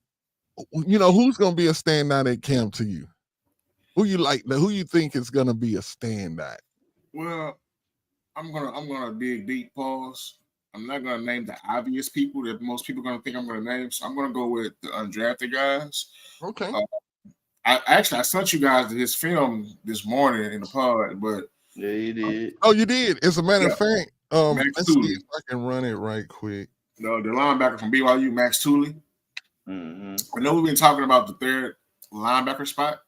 know, who's gonna be a standout at camp to you? Who you think is gonna be a standout? Well, I'm gonna dig deep pause. I'm not gonna name the obvious people that most people are gonna think I'm gonna name. So I'm gonna go with the undrafted guys. Okay. I sent you guys his film this morning in the pod, but yeah, you did. Oh, you did. As a matter of fact, let's see if I can run it right quick. No, the linebacker from BYU, Max Tooley. Mm-hmm. I know we've been talking about the third linebacker spot,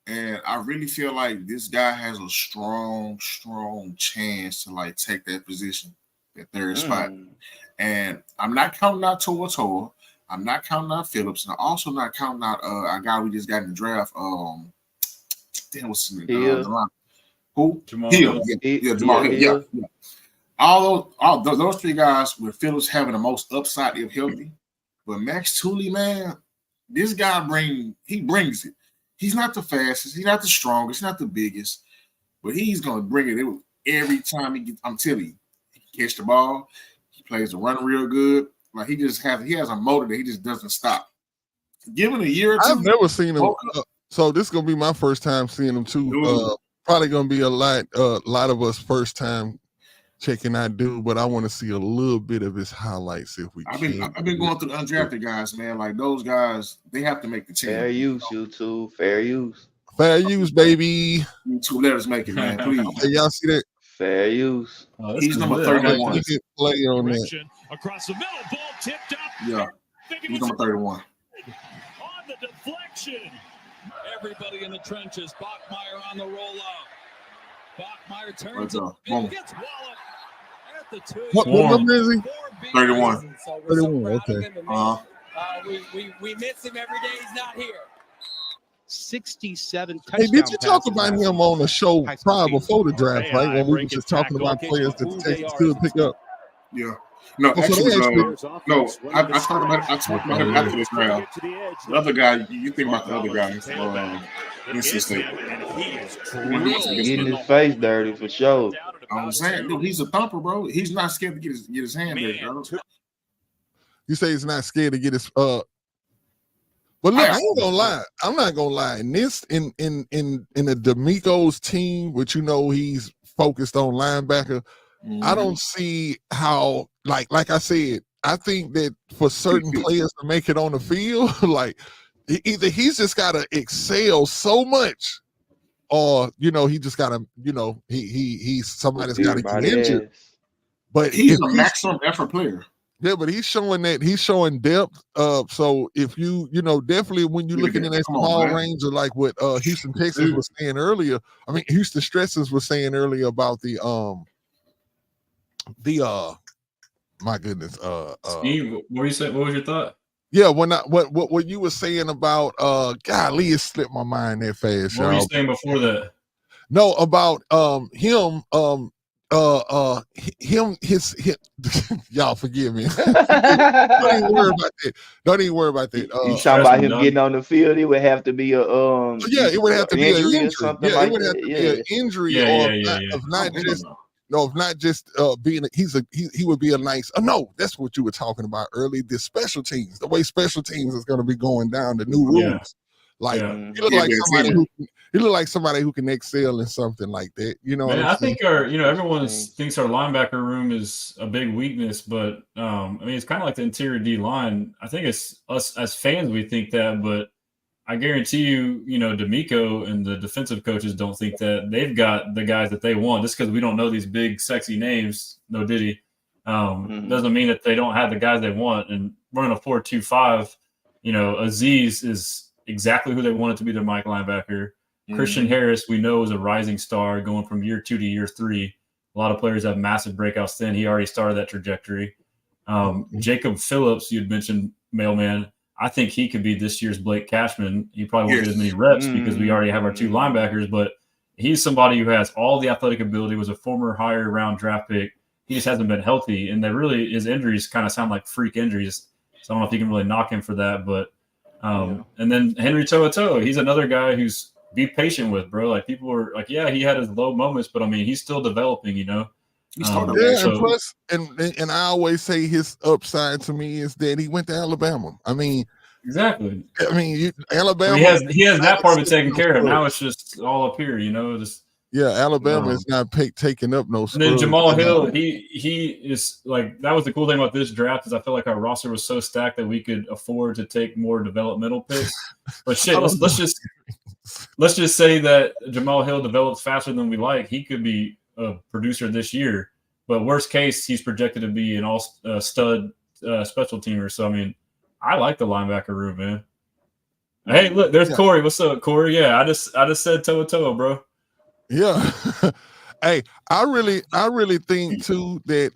and I really feel like this guy has a strong chance to like take that position, that third spot. And I'm not counting out Toa. I'm not counting out Phillips, and I'm also not counting out a guy we just got in the draft. Damn, what's his name? Who? Jamal Hill. Yeah, Jamal Hill. Yeah. All those three guys with Phillips having the most upside if healthy. But Max Tooley, man, this guy brings it. He's not the fastest, he's not the strongest, he's not the biggest, but he's gonna bring it every time he gets. I'm telling you, he can catch the ball, he plays the run real good. Like he has a motor that he just doesn't stop. Given a year or two, I've never seen him. So this is gonna be my first time seeing him too. Probably gonna be a lot of us first time checking out dude, but I want to see a little bit of his highlights if we can. I've been going through the undrafted guys, man. Like those guys, they have to make the team. Fair use, you two. Fair use. Fair use, baby. You two, let us make it, man. Please. Hey, y'all see that? Fair use. He's number 31. Play on that. Across the middle, ball tipped up. Yeah, he's number 31. On the deflection. Everybody in the trenches. Bachmeier on the rollout. Bachmeier turns it. Gets Wallop at the 2. What number is he? 31. So 31, okay. We miss him every day he's not here. 67 touchdowns. Hey, did you talk about him on the show prior before the draft, right? When we were just talking about players that the Texans could pick up. Yeah. No, actually, I talked about him after this round. The other guy, you think about the other guy. NC State. Getting his face dirty for sure. I'm saying, dude, he's a thumper, bro. He's not scared to get his hand there, bro. You say he's not scared to get his but look, I ain't gonna lie. I'm not gonna lie. In a D'Amico's team, which you know he's focused on linebacker, I don't see how, like I said, I think that for certain players to make it on the field, like either he's just gotta excel so much, or he just gotta, he's somebody's gotta get injured. But he's a maximum effort player. Yeah, but he's showing depth. So if you definitely when you're looking in that small range of like what Houston Texans was saying earlier, I mean Houston Stressan was saying earlier about the my goodness, Steve, what was your thought? Yeah, what you were saying about golly, it slipped my mind that fast. What were you saying before that? No, about him his y'all forgive me. Don't even worry about that. You talking about him getting on the field? It would have to be a it would have to be an injury. Or something it would have to be an injury, or not just No, if not just being, he would be a nice. Oh no, that's what you were talking about earlier. The special teams, the way special teams is going to be going down, the new rules. Like he look like somebody who can excel in something like that. You know, man, I think everyone thinks our linebacker room is a big weakness, but I mean it's kind of like the interior D line. I think it's us as fans we think that, but I guarantee you, D'Amico and the defensive coaches don't think that. They've got the guys that they want. Just because we don't know these big, sexy names, no Diddy, doesn't mean that they don't have the guys they want. And running a 4-2-5, Aziz is exactly who they wanted to be their Mike linebacker. Christian Harris, we know, is a rising star going from year 2 to year 3. A lot of players have massive breakouts then. He already started that trajectory. Jacob Phillips, you'd mentioned, Mailman. I think he could be this year's Blake Cashman. He probably won't get as many reps because we already have our 2 linebackers, but he's somebody who has all the athletic ability, was a former higher round draft pick. He just hasn't been healthy, and his injuries kind of sound like freak injuries. So I don't know if you can really knock him for that, but and then Henry To'oTo'o, he's another guy who's be patient with, bro. Like people were like, yeah, he had his low moments, but I mean, he's still developing, and plus, and I always say his upside to me is that he went to Alabama. I mean, exactly. I mean, Alabama. He has that part of it taken care of. Now it's just all up here, Alabama is not taking up no. And then Jamal Hill, he is like, that was the cool thing about this draft is I feel like our roster was so stacked that we could afford to take more developmental picks. But shit, let's just say that Jamal Hill develops faster than we like. He could be a producer this year, but worst case, he's projected to be an all stud special teamer. So I mean, I like the linebacker room, man. Hey, look, there's Corey. What's up, Corey? Yeah, I just said To'oTo'o, bro. Yeah. Hey, I really think too that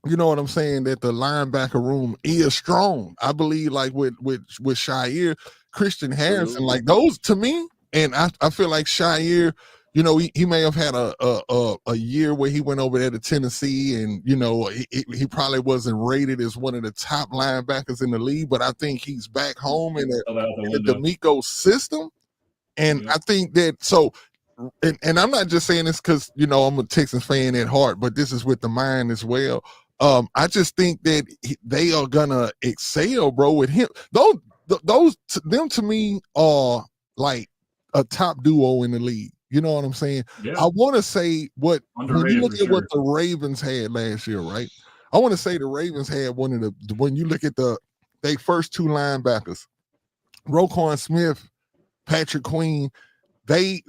you know what I'm saying, that the linebacker room is strong. I believe like with Shire, Christian Harrison, like those to me, and I feel like Shire, he may have had a year where he went over there to Tennessee, and he probably wasn't rated as one of the top linebackers in the league, but I think he's back home in the D'Amico system, and I think that so. And I'm not just saying this because I'm a Texans fan at heart, but this is with the mind as well. I just think that they are gonna excel, bro, with him. Them to me are like a top duo in the league. You know what I'm saying? Yeah. I want to say when you look at what the Ravens had last year, right? I want to say the Ravens had one of the, when you look at they first 2 linebackers, Roquan Smith, Patrick Queen, they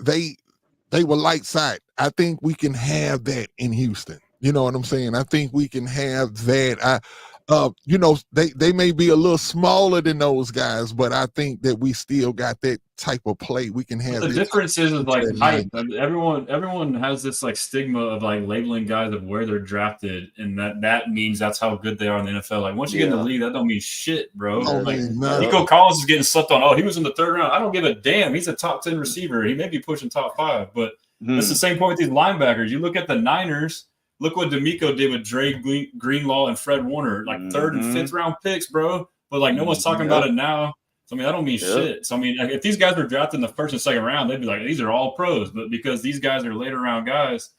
were light side. I think we can have that in Houston. You know what I'm saying? I think we can have that. They may be a little smaller than those guys, but I think that we still got that type of play. We can have. The difference is like height. I mean, everyone has this like stigma of like labeling guys of where they're drafted, and that means that's how good they are in the NFL. Like once you get in the league, that don't mean shit, bro. Nico Collins is getting slept on. Oh, he was in the 3rd round. I don't give a damn. He's a top 10 receiver. He may be pushing top 5, but it's the same point with these linebackers. You look at the Niners. Look what D'Amico did with Dre Greenlaw and Fred Warner, like 3rd and 5th round picks, bro. But like no one's talking about it now. So I mean, I don't mean shit. So I mean, if these guys were drafted in the 1st and 2nd round, they'd be like, these are all pros. But because these guys are later round guys,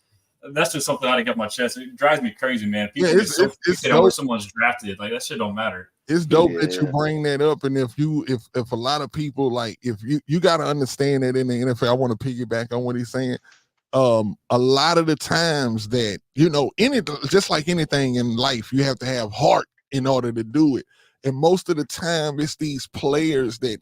that's just something I didn't get my chest. It drives me crazy, man. People get so fixated on where someone's drafted. Like that shit don't matter. It's dope that you bring that up. And if a lot of people like, if you got to understand that in the NFL, I want to piggyback on what he's saying. A lot of the times that just like anything in life, you have to have heart in order to do it, and most of the time it's these players that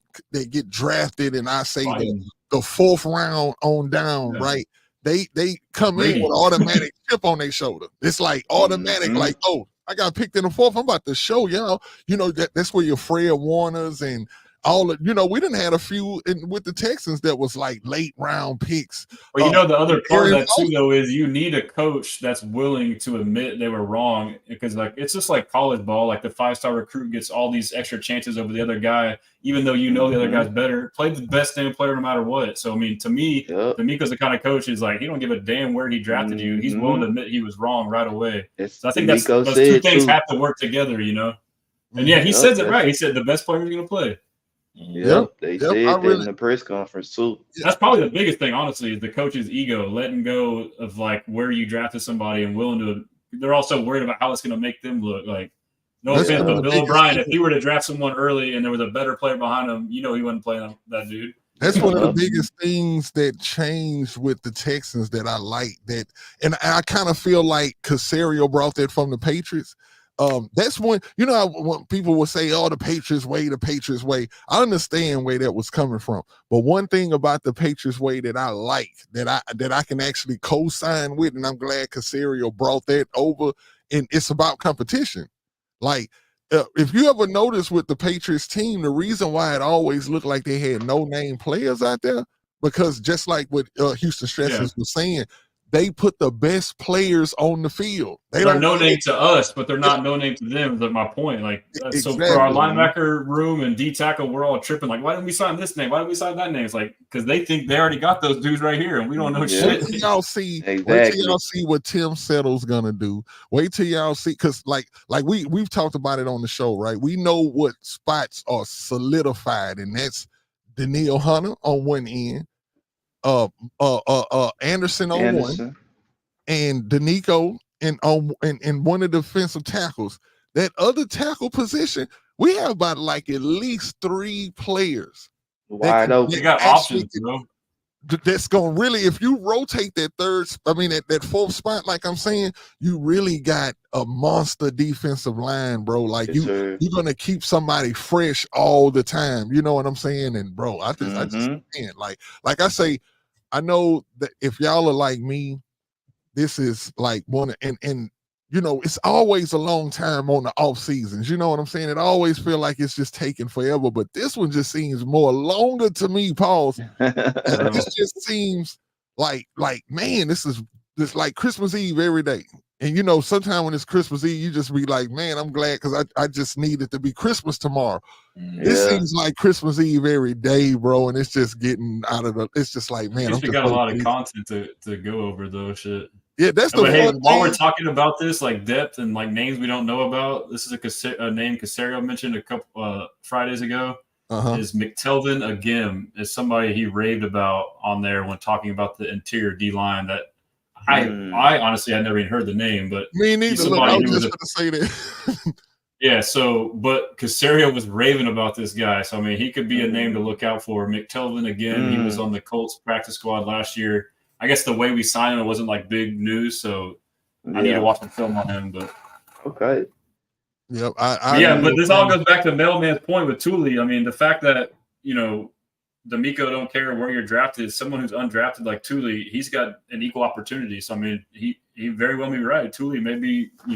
get drafted, and I say the 4th round on down, right? They come in with automatic chip on their shoulder. It's like automatic, like, oh, I got picked in the 4th, I'm about to show y'all. That's where your Fred Warners and all of, we didn't had a few with the Texans that was like late round picks. Well, the other part of that too, though, is you need a coach that's willing to admit they were wrong, because like it's just like college ball. Like the 5-star recruit gets all these extra chances over the other guy, even though the other guy's better. Play the best damn player no matter what. So I mean, to me, D'Amico's the kind of coach is like he don't give a damn where he drafted you. He's willing to admit he was wrong right away. So I think those 2 things have to work together, And yeah, he says it right. He said the best player is going to play. Yep, they said that in the press conference too. That's probably the biggest thing, honestly, is the coach's ego, letting go of like where you drafted somebody and willing to. They're also worried about how it's going to make them look. Like, no offense, but Bill O'Brien, if he were to draft someone early and there was a better player behind him, he wouldn't play that dude. That's one of the biggest things that changed with the Texans that I like. That, and I kind of feel like Caserio brought that from the Patriots. That's when when people will say, "Oh, the Patriots way, the Patriots way." I understand where that was coming from, but one thing about the Patriots way that I like, that I can actually co-sign with, and I'm glad Caserio brought that over. And it's about competition. Like, if you ever notice with the Patriots team, the reason why it always looked like they had no-name players out there, because just like what Houston Stressan was saying, they put the best players on the field. They're no name to us, but they're not no name to them. That's my point. Like, exactly. So for our linebacker room and D tackle, we're all tripping. Like, why didn't we sign this name? Why didn't we sign that name? It's like, because they think they already got those dudes right here, and we don't know shit. Wait till y'all see. Wait till y'all see what Tim Settle's gonna do. Wait till y'all see, because like we've talked about it on the show, right? We know what spots are solidified, and that's Danielle Hunter on one end. Anderson on one, and Danico in one of the defensive tackles. That other tackle position, we have about like at least 3 players. Wide open. You got options, That's gonna really, if you rotate that that fourth spot, like I'm saying, you really got a monster defensive line, bro. Like you're gonna keep somebody fresh all the time. You know what I'm saying? And bro, I just man, like I say, I know that if y'all are like me, this is like one, and it's always a long time on the off seasons. You know what I'm saying? It always feel like it's just taking forever, but this one just seems more longer to me, pause. This just seems like man, this like Christmas Eve every day. And sometimes when it's Christmas Eve, you just be like, man, I'm glad because I just need it to be Christmas tomorrow. Yeah. This seems like Christmas Eve every day, bro, and it's just getting out of the. It's just like, man, we got a lot of content to go over, though. Shit. Yeah, that's the. Hey, while we're talking about this, like depth and like names we don't know about, this is a name Caserio mentioned a couple Fridays ago. Is McTelvin Agim is somebody he raved about on there when talking about the interior D line that. I honestly had never even heard the name, but me neither. Look, I was just going to say that. Yeah, but Caserio was raving about this guy. So, I mean, he could be a name to look out for. McTelvin, again, he was on the Colts practice squad last year. I guess the way we signed him, it wasn't like big news, so I need to watch the film on him. But okay. Yep. But this all goes back to Mailman's point with Thule. I mean, the fact that, D'Amico don't care where you're drafted. Someone who's undrafted like Thule, he's got an equal opportunity. So, I mean, he very well may be right. Thule may be, be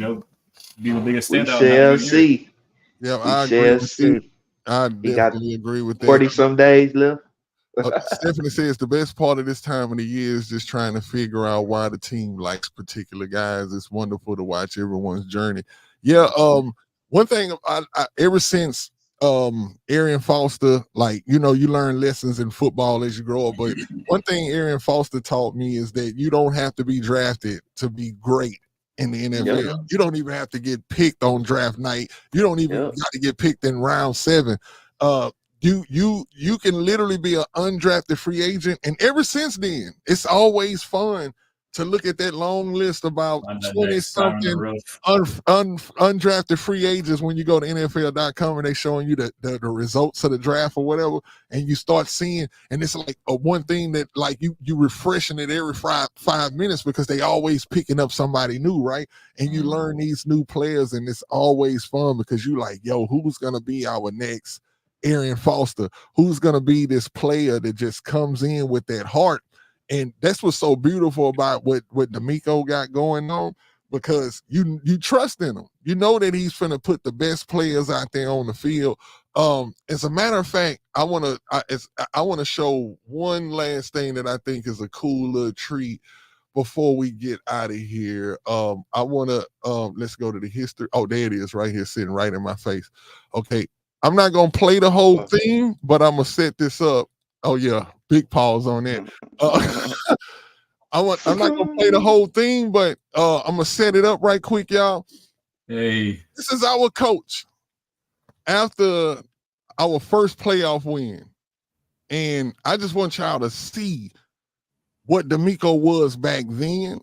the biggest standout. We shall see. Yeah, I agree with you. I definitely agree with that. 40-some days left. Stephanie says the best part of this time of the year is just trying to figure out why the team likes particular guys. It's wonderful to watch everyone's journey. Yeah, one thing I ever since Arian Foster, like, you learn lessons in football as you grow up. But one thing Arian Foster taught me is that you don't have to be drafted to be great in the NFL. Yep. You don't even have to get picked on draft night. You don't even got to get picked in round 7. You can literally be an undrafted free agent. And ever since then, it's always fun to look at that long list about 20-something undrafted free agents when you go to NFL.com and they showing you the results of the draft or whatever, and you start seeing, and it's like one thing that like you refreshing it every 5 minutes because they always picking up somebody new, right? And you learn these new players, and it's always fun because you like, yo, who's gonna be our next Arian Foster? Who's gonna be this player that just comes in with that heart? And that's what's so beautiful about what D'Amico got going on, because you trust in him. You know that he's finna put the best players out there on the field. As a matter of fact, I wanna show one last thing that I think is a cool little treat before we get out of here. I wanna let's go to the history. Oh, there it is, right here, sitting right in my face. Okay, I'm not gonna play the whole thing, but I'm gonna set this up. Oh yeah, big pause on that. I'm not gonna play the whole thing, but I'm gonna set it up right quick, y'all. Hey, this is our coach. After our first playoff win. And I just want y'all to see what DeMeco was back then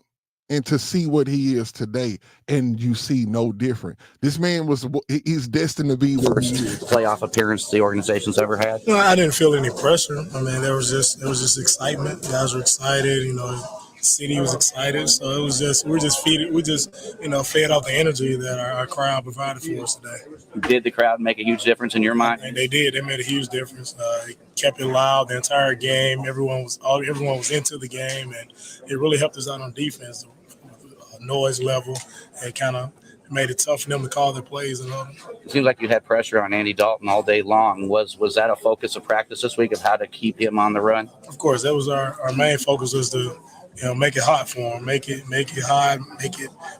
and to see what he is today. And you see no different. This man he's destined to be the first playoff appearance the organization's ever had. No, I didn't feel any pressure. I mean, there was just excitement. Guys were excited, the city was excited. So it was just, we just fed off the energy that our crowd provided for us today. Did the crowd make a huge difference in your mind? And they did. They made a huge difference. It kept it loud the entire game. Everyone was into the game, and it really helped us out on defense. Noise level, and kind of made it tough for them to call their plays. And it seems like you had pressure on Andy Dalton all day long. Was that a focus of practice this week of how to keep him on the run? Of course, that was our main focus, was to make it hot for him, make it hot,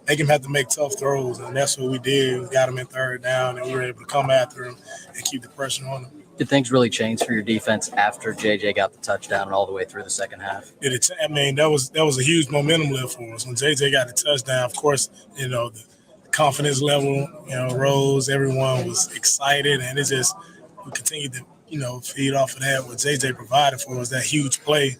make him have to make tough throws, and that's what we did. We got him in third down, and we were able to come after him and keep the pressure on him. Did things really change for your defense after JJ got the touchdown and all the way through the second half? That was a huge momentum lift for us. When JJ got the touchdown, of course, the confidence level, rose. Everyone was excited, and we continued to, feed off of that. What JJ provided for us, that huge play,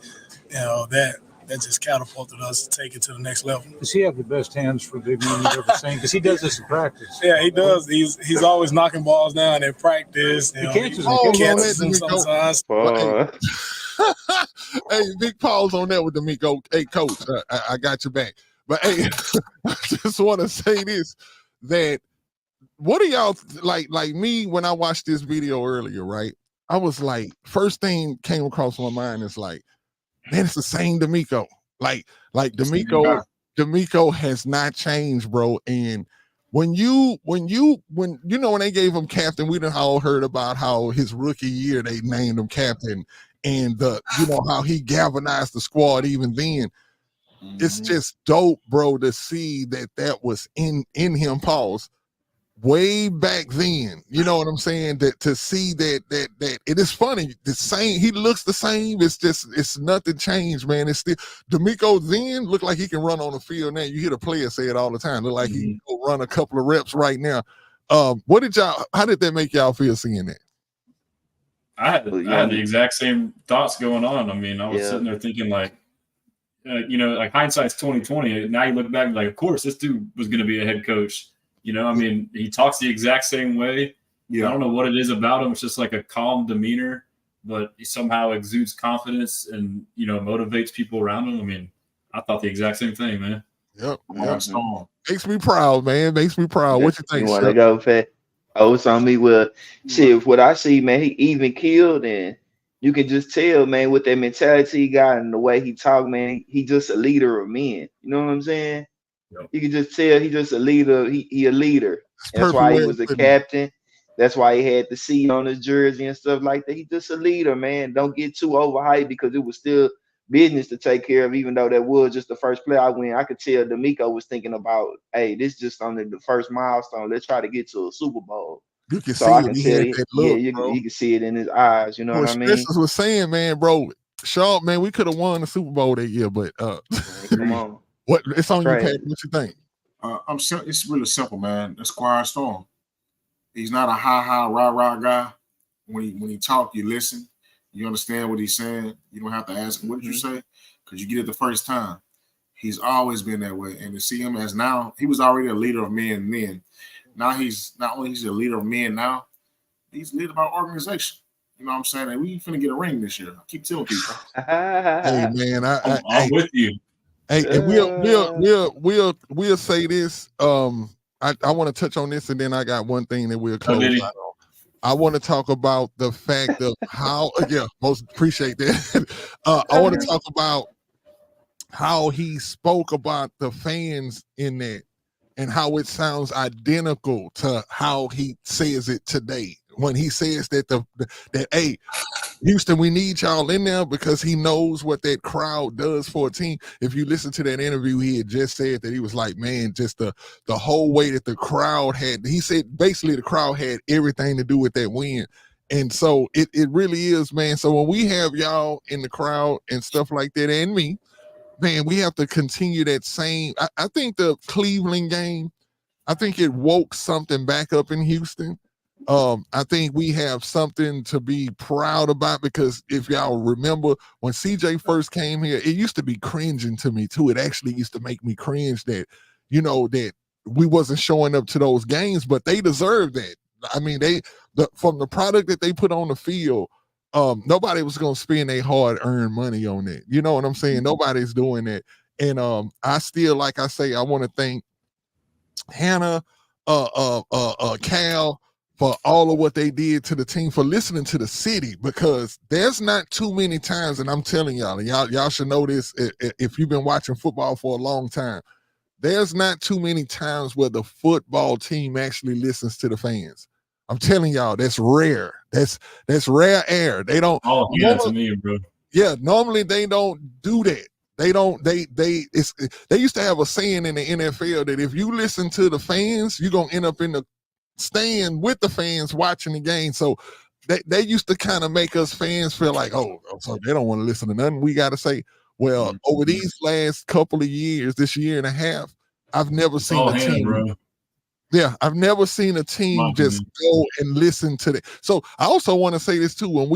that just catapulted us to take it to the next level. Does he have the best hands for big men you've ever seen? Because he does this in practice. Yeah, he does. He's always knocking balls down in practice. He catches them sometimes. Hey, big pause on that with DeMeco. Hey, Coach, I got your back. But hey, I just want to say this, that what are y'all like me when I watched this video earlier, right? I was like, first thing came across my mind is like, man, it's the same DeMeco. Like DeMeco has not changed, bro. And when they gave him captain, we done all heard about how his rookie year they named him captain, and how he galvanized the squad even then. It's just dope, bro, to see that was in him, pause, way back then. You know what I'm saying? That to see that it is funny. The same, he looks the same. It's nothing changed, man. It's still DeMeco then looked like he can run on the field now. You hear the players say it all the time. Look like he can go run a couple of reps right now. How did that make y'all feel seeing that? I had the exact same thoughts going on. I mean, I was sitting there thinking like, like hindsight's 2020. Now you look back and like, of course, this dude was going to be a head coach. I mean, he talks the exact same way. Yeah. I don't know what it is about him. It's just like a calm demeanor, but he somehow exudes confidence and, motivates people around him. I mean, I thought the exact same thing, man. Yep. Makes me proud, man. Makes me proud. What you think? You want to go, Pat? Oh, it's on me. Well, shit, what I see, man, he even killed, and you can just tell, man, with that mentality he got and the way he talk, man, he just a leader of men. You know what I'm saying? Yep. You can just tell he just a leader. He a leader. That's why he was a captain. That's why he had the C on his jersey and stuff like that. He just a leader, man. Don't get too overhyped, because it was still business to take care of, even though that was just the first playoff win. I could tell DeMeco was thinking about, hey, this just on the first milestone. Let's try to get to a Super Bowl. You can see it. You can see it in his eyes. You know what I mean? Stressan was saying, man, bro, Sharp, man, we could have won the Super Bowl that year, but come on. What it's on you, Pat? What you think? It's really simple, man. That's Quiet Storm. He's not a rah guy. When he talk, you listen. You understand what he's saying. You don't have to ask him, what did you say? Because you get it the first time. He's always been that way. And to see him as now, he was already a leader of men then. Now he's not only a leader of men now, he's a leader of our organization. You know what I'm saying? And we finna get a ring this year. I keep telling people. Hey man, I'm with you. Hey, and we'll say this. I want to touch on this, and then I got one thing that we'll close out on. I want to talk about the fact of how, most appreciate that. I want to talk about how he spoke about the fans in that, and how it sounds identical to how he says it today. When he says that hey, Houston, we need y'all in there, because he knows what that crowd does for a team. If you listen to that interview, he had just said that he was like, man, just the whole way that the crowd had, he said basically the crowd had everything to do with that win. And so it really is, man. So when we have y'all in the crowd and stuff like that, and me, man, we have to continue that same. I think the Cleveland game, I think it woke something back up in Houston. I think we have something to be proud about, because if y'all remember when CJ first came here, it used to be cringing to me too. It actually used to make me cringe that, that we wasn't showing up to those games, but they deserve that. I mean, from the product that they put on the field, nobody was going to spend their hard-earned money on it. You know what I'm saying? Nobody's doing that. And I still, like I say, I want to thank Hannah, Cal, for all of what they did to the team, for listening to the city, because there's not too many times, and I'm telling y'all, and y'all should know this if you've been watching football for a long time, there's not too many times where the football team actually listens to the fans. I'm telling y'all, that's rare. That's rare air. They don't. Oh, yeah, to me, bro. Yeah, normally they don't do that. They don't. They used to have a saying in the NFL that if you listen to the fans, you're gonna end up in the stand with the fans watching the game. So they used to kind of make us fans feel like, oh, so they don't want to listen to nothing we got to say. Well, over these last couple of years, this year and a half, I've never seen a team. Bro. Yeah, I've never seen a team just go and listen to that. So I also want to say this too: when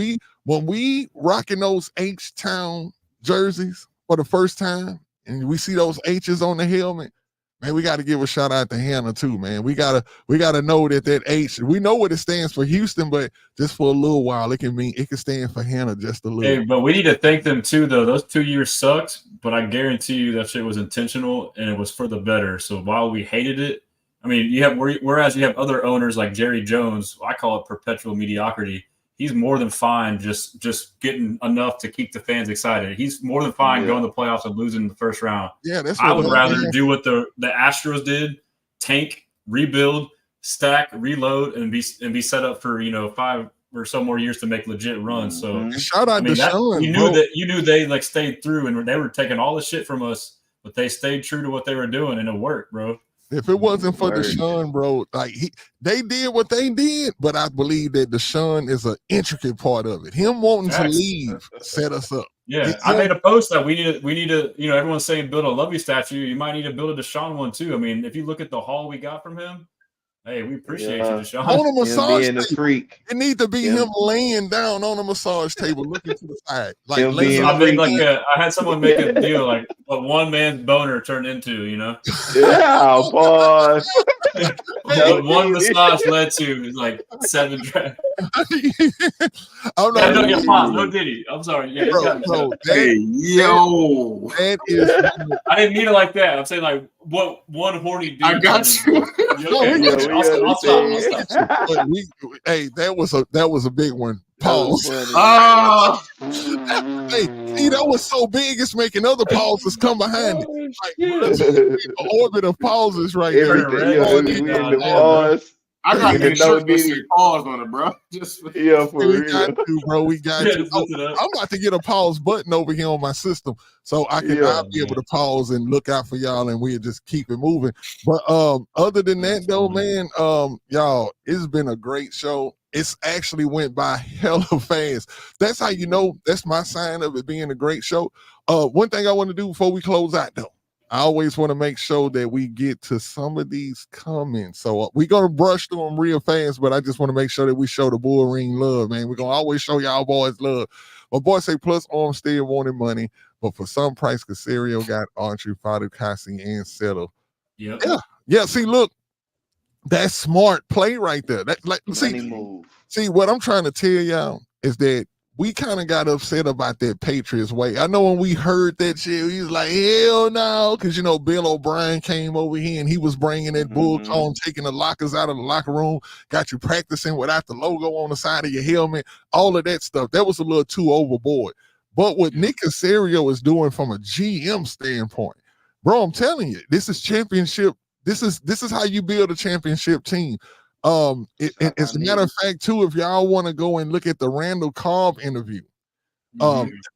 we rocking those H-Town jerseys for the first time, and we see those H's on the helmet, man, we got to give a shout out to Hannah too, man. We gotta know that H. We know what it stands for, Houston, but just for a little while, it can stand for Hannah just a little. Hey, but we need to thank them too, though. Those 2 years sucked, but I guarantee you that shit was intentional and it was for the better. So while we hated it, I mean, whereas you have other owners like Jerry Jones, I call it perpetual mediocrity. He's more than fine just getting enough to keep the fans excited. He's more than fine going to the playoffs and losing in the first round. Yeah, I would rather do what the Astros did: tank, rebuild, stack, reload, and be set up for 5 or so more years to make legit runs. So shout out to Sean. You knew they like stayed through, and they were taking all the shit from us, but they stayed true to what they were doing, and it worked, bro. If it wasn't for Deshaun, bro, like they did what they did, but I believe that Deshaun is an intricate part of it. Him wanting to leave set us up. Yeah, I made a post that we need to, everyone's saying build a Lovey statue. You might need to build a Deshaun one too. I mean, if you look at the haul we got from him, hey, we appreciate you, Deshaun. On a massage table. Freak. It needs to be him laying down on a massage table, looking to the side. Like I had someone make a deal like what one man's boner turned into, Yeah, boy. What one massage led to is like 7 drafts. No Diddy. I'm sorry. Yeah, that is. I didn't mean it like that. I'm saying like what one horny dude. I got you. Okay. I'll stop. Hey, that was a big one. Pause. Hey, see, that was so big, it's making other pauses come behind it. Like, orbit of pauses right there. I got to get pause on it, bro. For real. Got to, bro. We got to. I'm about to get a pause button over here on my system, so I'll be able to pause and look out for y'all, and we'll just keep it moving. But other than that, though, man, y'all, it's been a great show. It's actually went by hella fast. That's how you know. That's my sign of it being a great show. One thing I want to do before we close out, though, I always want to make sure that we get to some of these comments. So we're going to brush through them real fast, but I just want to make sure that we show the Bull Ring love, man. We're going to always show y'all boys love. My boy say Plus Armstead wanted money, but for some price, Casario got Archery, Fatukasi, and Settle. Yeah. See, look, that's smart play right there. See, what I'm trying to tell y'all is that we kind of got upset about that Patriots way. I know when we heard that shit, he was like, hell no, because, Bill O'Brien came over here and he was bringing that bull cone, taking the lockers out of the locker room, got you practicing without the logo on the side of your helmet, all of that stuff. That was a little too overboard. But what Nick Casario is doing from a GM standpoint, bro, I'm telling you, this is championship. This is how you build a championship team. As a matter of fact, too, if y'all want to go and look at the Randall Cobb interview,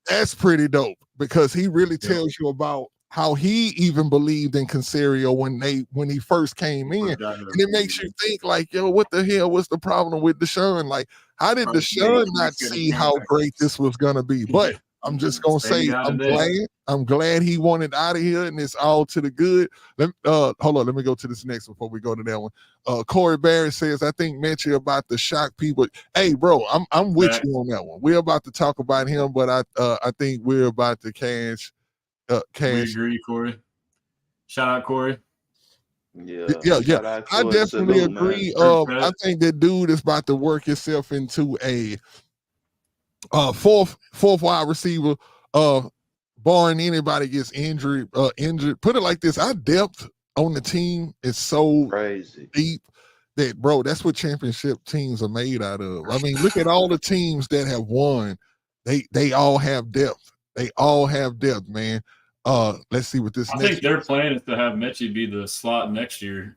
that's pretty dope because he really tells you about how he even believed in Casario when he first came in, and it makes you think like, yo, what the hell was the problem with Deshaun? Like, how did Deshaun not see how great this was gonna be? But I'm just gonna say I'm glad he wanted out of here, and it's all to the good. Hold on, let me go to this next before we go to that one. Corey Barrett says, I think Mechie about to shock people. Hey, bro, I'm with you on that one. We're about to talk about him, but I think we're about to cash. We agree, Corey. Shout out, Corey. Yeah. I definitely agree. I think that dude is about to work himself into a fourth wide receiver. Barring anybody gets injured. Put it like this: our depth on the team is so crazy deep that, bro, that's what championship teams are made out of. I mean, look at all the teams that have won. They all have depth. They all have depth, man. Let's see what this. I think their plan is to have Mechie be the slot next year.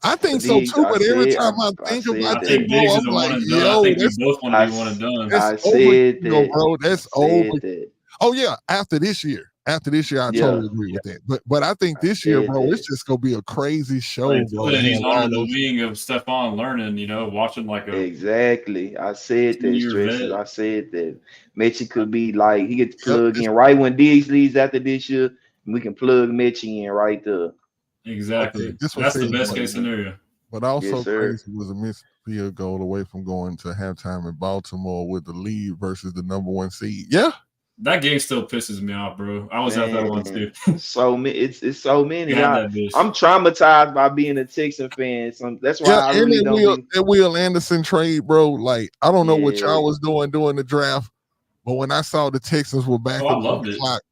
I think so too, but every time I think about that, bro, I'm like, yo, I think we both want to be one and done. That's over, bro. That's over. Oh yeah, after this year, I totally agree with that. But I think this year, bro, it's just gonna be a crazy show, bro. He's under the wing of Stefan learning, watching like a exactly. I said that, Stressan. I said that Mechie could be like he gets plugged in right when Diggs leaves after this year. We can plug Mechie in right there. Exactly. Okay, that's the best case scenario. But also crazy was a missed field goal away from going to halftime in Baltimore with the lead versus the number 1 seed. Yeah. That game still pisses me off, bro. I was at that one too. So many, it's so many. I'm traumatized by being a Texans fan. So that's why I really don't. That Will Anderson trade, bro. Like, I don't know what y'all was doing during the draft, but when I saw the Texans were back on the clock,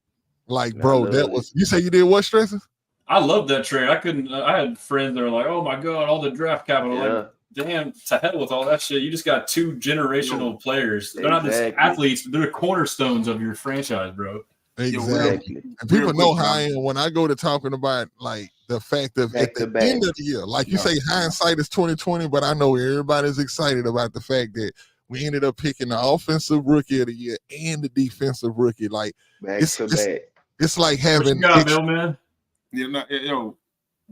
like, bro, that was. You say you did what, Stressan? I love that trade. I had friends that were like, "Oh my god, all the draft capital!" Like, damn, to hell with all that shit. You just got 2 generational players. They're not just athletes; they're cornerstones of your franchise, bro. Exactly. And people know how I am when I go to talking about like the fact of at the end of the year, like you say, hindsight is 2020, but I know everybody's excited about the fact that we ended up picking the offensive rookie of the year and the defensive rookie. Like it's like having man.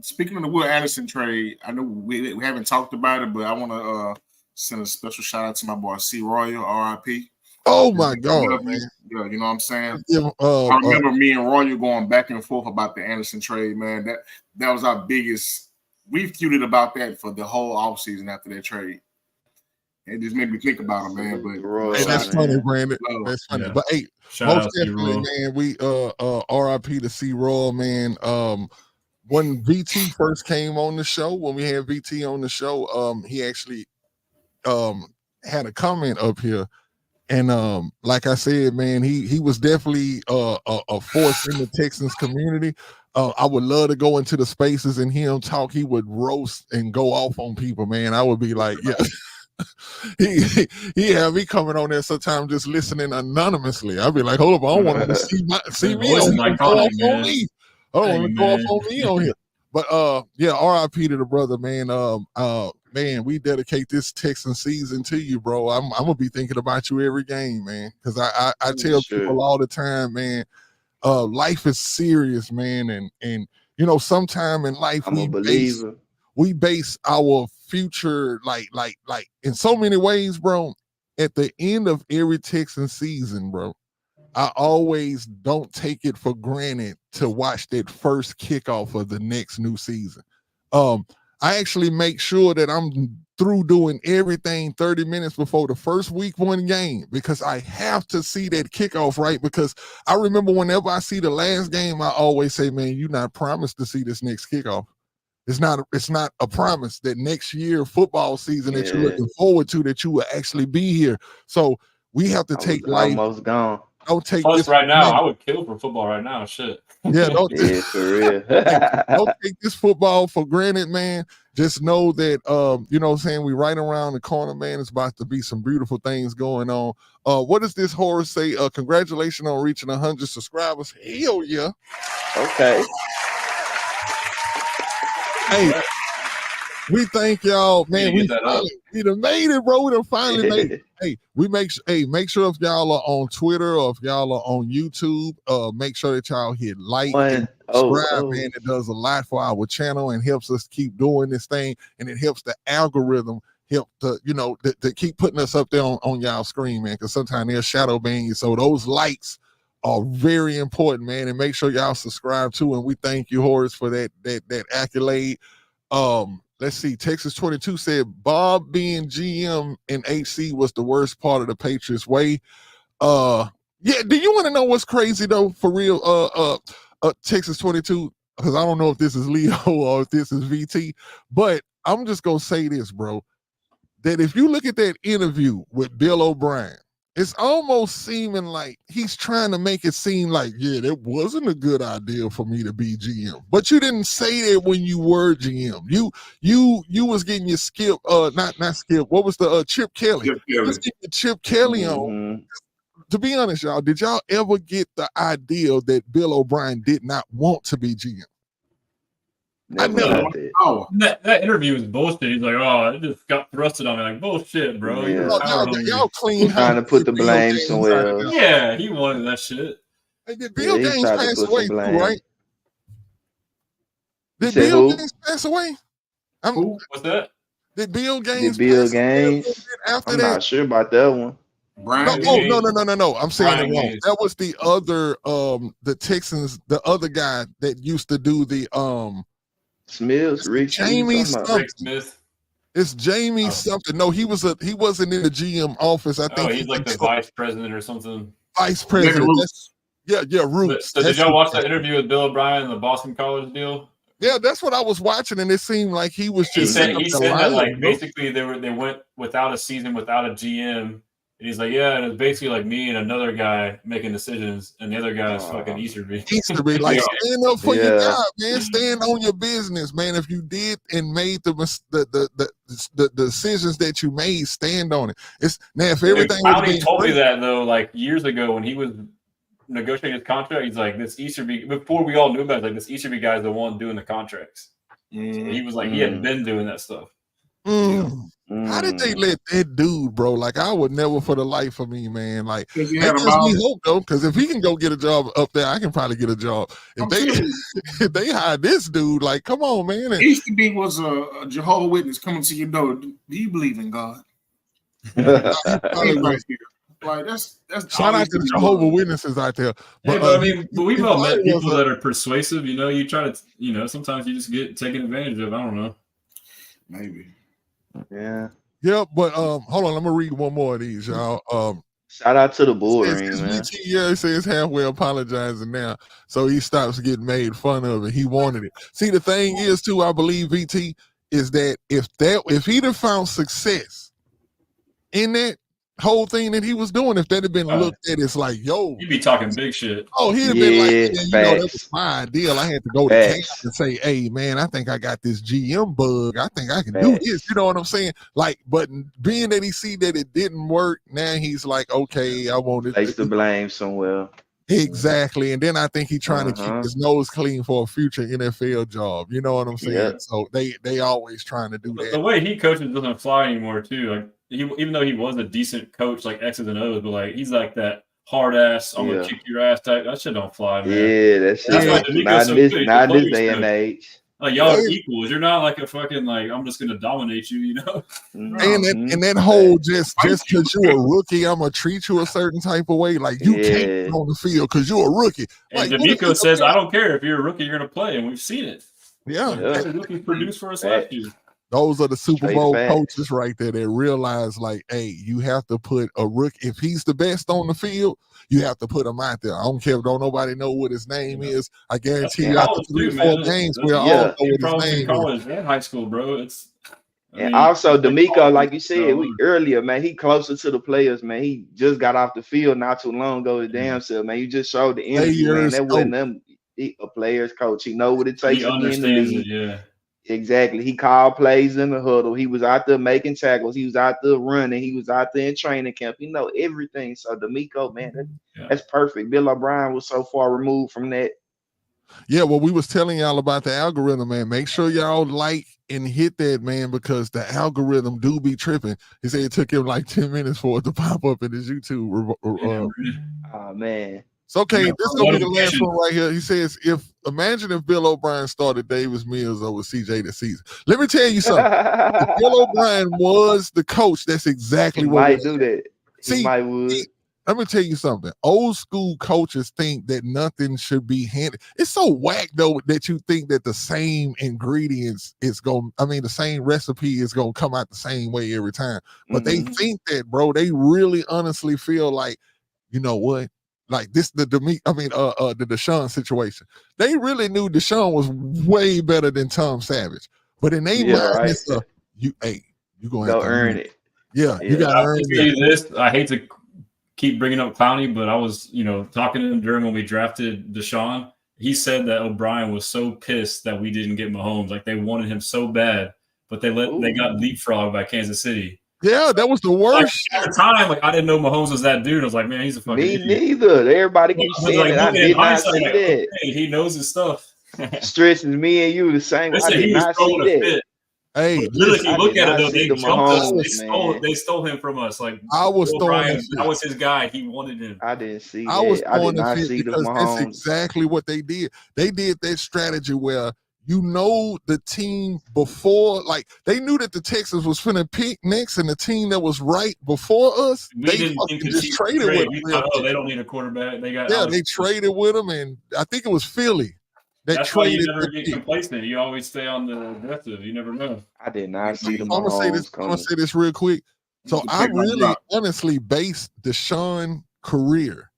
Speaking of the Will Anderson trade, I know we haven't talked about it, but I want to send a special shout out to my boy C. Royal, RIP. Oh my God, man! Yeah, you know what I'm saying. I remember me and Royal going back and forth about the Anderson trade, man. That was our biggest. We feuded about that for the whole offseason after that trade. It just made me think about him, man. But hey, that's funny, Brandon. That's funny. Yeah. But hey, most definitely, man. We RIP to C. Royal, man. When VT first came on the show, when we had VT on the show, he actually had a comment up here. And like I said, man, he was definitely a force in the Texans community. I would love to go into the spaces and hear him talk. He would roast and go off on people, man. I would be like, yeah. he have me coming on there sometimes just listening anonymously. I'd be like, hold up, I don't want to see me on here. Go off on me. I don't want to go off on me on here. But yeah, RIP to the brother, man. Man, we dedicate this Texan season to you, bro. I'm gonna be thinking about you every game, man. Because I tell people all the time, man, life is serious, man, and you know, sometime in life we base our future like in so many ways, bro. At the end of every Texan season, bro, I always don't take it for granted to watch that first kickoff of the next new season. I actually make sure that I'm through doing everything 30 minutes before the first week 1 game because I have to see that kickoff, right? Because I remember whenever I see the last game, I always say, man, you're not promised to see this next kickoff. It's not a promise that next year football season that you're looking forward to, that you will actually be here. So we have to take life. Almost gone. Don't take this right now. I would kill for football right now. Shit. Yeah, for real. Don't take this football for granted, man. Just know that you know what I'm saying, we right around the corner, man. It's about to be some beautiful things going on. What does this horror say? Congratulations on reaching 100 subscribers. Hell yeah. Okay. Hey, we thank y'all, man. We done made it, bro. We done finally made it. Hey, make sure if y'all are on Twitter or if y'all are on YouTube, make sure that y'all hit like and subscribe, man. It does a lot for our channel and helps us keep doing this thing, and it helps the algorithm help to, to keep putting us up there on y'all screen, man, because sometimes they're shadow ban you. So those likes are very important, man, and make sure y'all subscribe too. And we thank you, Horace, for that accolade. Let's see. Texas 22 said Bob being GM and HC was the worst part of the Patriots way. Yeah. Do you want to know what's crazy though? For real, Texas 22, because I don't know if this is Leo or if this is VT, but I'm just gonna say this, bro. That if you look at that interview with Bill O'Brien, it's almost seeming like he's trying to make it seem like, yeah, that wasn't a good idea for me to be GM. But you didn't say that when you were GM. You was getting your Skip, not Skip. What was the Chip Kelly? You was getting Chip Kelly on. To be honest, y'all, did y'all ever get the idea that Bill O'Brien did not want to be GM? That interview was bullshit. He's like, oh, it just got thrusted on me. Like, bullshit, bro. Yeah. Y'all clean. Trying to put the blame somewhere else. Yeah, he wanted that shit. Hey, did Bill Gaines pass away too, right? Did Bill Gaines pass away? Who? What's that? Did Bill Gaines pass away after that? I'm not sure about that one. No. I'm saying it wrong. That was the other, the Texans, the other guy that used to do the Smith, Jamie something. Smith. It's Jamie something. No, he wasn't in the GM office. I think he's like the vice president or something. Vice president. Yeah, Roots. So did y'all watch that interview with Bill O'Brien and the Boston College deal? Yeah, that's what I was watching, and it seemed like he was just. He said that like basically they went without a season, without a GM. And he's like, yeah, and it's basically like me and another guy making decisions, and the other guy is fucking Easterby. Easterby, like stand up for your job, man. Stand on your business, man. If you did and made the decisions that you made, stand on it. It's now if everything. Clowney told me that though, like years ago when he was negotiating his contract, he's like, this Easterby. Before we all knew about it, like this Easterby guy is the one doing the contracts. So he was like, he hadn't been doing that stuff. How did they let that dude, bro? Like, I would never for the life of me, man. Like, that gives me hope, though, because if he can go get a job up there, I can probably get a job. If they hire this dude, like, come on, man. Easterby was a Jehovah's Witness coming to your door. Do you believe in God? Like that's shout out to the Jehovah's Witnesses out there. But we've all met people that are persuasive. You know, you try to, sometimes you just get taken advantage of. I don't know. Maybe. Yeah. Yeah, but hold on, I'm gonna read one more of these, y'all. Shout out to the bull ring, man. Yeah, says halfway apologizing now, so he stops getting made fun of, and he wanted it. See, the thing is, too, I believe VT is that if he'd have found success in that whole thing that he was doing, if that had been looked at, it's like, yo, you'd be talking big shit. Oh, he'd have been like, that was my ideal. I had to go to camp and say, hey, man, I think I got this GM bug. I think I can do this. You know what I'm saying? Like, but being that he see that it didn't work, now he's like, okay, I want to place the blame somewhere. Exactly. And then I think he's trying to keep his nose clean for a future NFL job. You know what I'm saying? Yeah. So they always trying to do that. The way he coaches doesn't fly anymore, too. Like, even though he was a decent coach, like X's and O's, but like he's like that hard ass, I'm gonna kick your ass type. That shit don't fly, man. Yeah, that's not this day and age. Like y'all are equals. You're not like a fucking like I'm just gonna dominate you, you know. And that whole just because you're a rookie, I'm gonna treat you a certain type of way. Like you can't be on the field because you're a rookie. And like, D'Amico says, I don't care if you're a rookie, you're gonna play, and we've seen it. Yeah, rookie produced for us last year. Those are the Super Bowl coaches right there that realize, like, hey, you have to put a rookie. If he's the best on the field, you have to put him out there. I don't care if nobody know what his name is. I guarantee you after 3-4 games, we'll all know what his name college and high school, bro. And also, D'Amico, like you said earlier, man, he closer to the players, man. He just got off the field not too long ago. His damn self, man. You just showed the energy, man. That wasn't them. A player's coach. He know what it takes. He understands it, yeah. Exactly. He called plays in the huddle. He was out there making tackles. He was out there running. He was out there in training camp. He know everything. So D'Amico, man, that's perfect. Bill O'Brien was so far removed from that. Yeah, well, we was telling y'all about the algorithm, man. Make sure y'all like and hit that, man, because the algorithm do be tripping. He said it took him like 10 minutes for it to pop up in his YouTube. Oh, man. So, okay, Yeah, this is gonna be the last one right here. He says, imagine if Bill O'Brien started Davis Mills over CJ this season. Let me tell you something. If Bill O'Brien was the coach, that's exactly He what might do that. He might would. Let me tell you something. Old school coaches think that nothing should be handed. It's so whack though that you think that the same ingredients the same recipe is gonna come out the same way every time. But they think that, bro. They really honestly feel like, you know what? Like this, the Deshaun situation. They really knew Deshaun was way better than Tom Savage. But in their mind, it's you gonna have to earn it. Yeah, you gotta earn it. I'll tell you this. I hate to keep bringing up Clowney, but I was, talking to him during when we drafted Deshaun. He said that O'Brien was so pissed that we didn't get Mahomes. Like they wanted him so bad, but they got leapfrogged by Kansas City. Yeah, that was the worst. Like, at the time, I didn't know Mahomes was that dude. I was like, man, he's a fucking idiot. Neither. Everybody keeps saying that. I did not see that. Okay, he knows his stuff. Stresses me and you the same. I did not see that. Hey, really, if you look at it though, they jumped us. They stole him from us. Like I was O'Brien, that was his guy. He wanted him. I didn't see I was that. I did not see the Mahomes. That's exactly what they did. They did that strategy where the team before, like they knew that the Texans was finna pick next, and the team that was right before us, they just traded with them. They don't need a quarterback. They traded with them, and I think it was Philly. That's why you never get complacent. You always stay on the aggressive. You never know. I did not see the I'm gonna say this real quick. So I really honestly based Deshaun career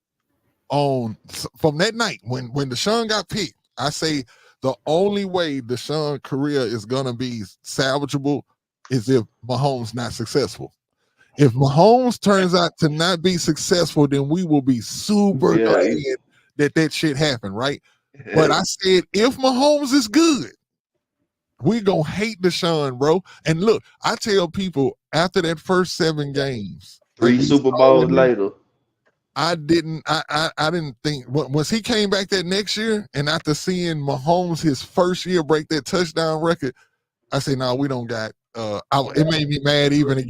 on from that night when Deshaun got picked. I say the only way Deshaun career is gonna be salvageable is if Mahomes not successful. If Mahomes turns out to not be successful, then we will be super glad that shit happened, right? But I said, if Mahomes is good, we're going to hate Deshaun, bro. And look, I tell people after that first 7 games, 3 Super Bowls later, I didn't think, once he came back that next year, and after seeing Mahomes his first year break that touchdown record, I said, no, we don't got, it made me mad even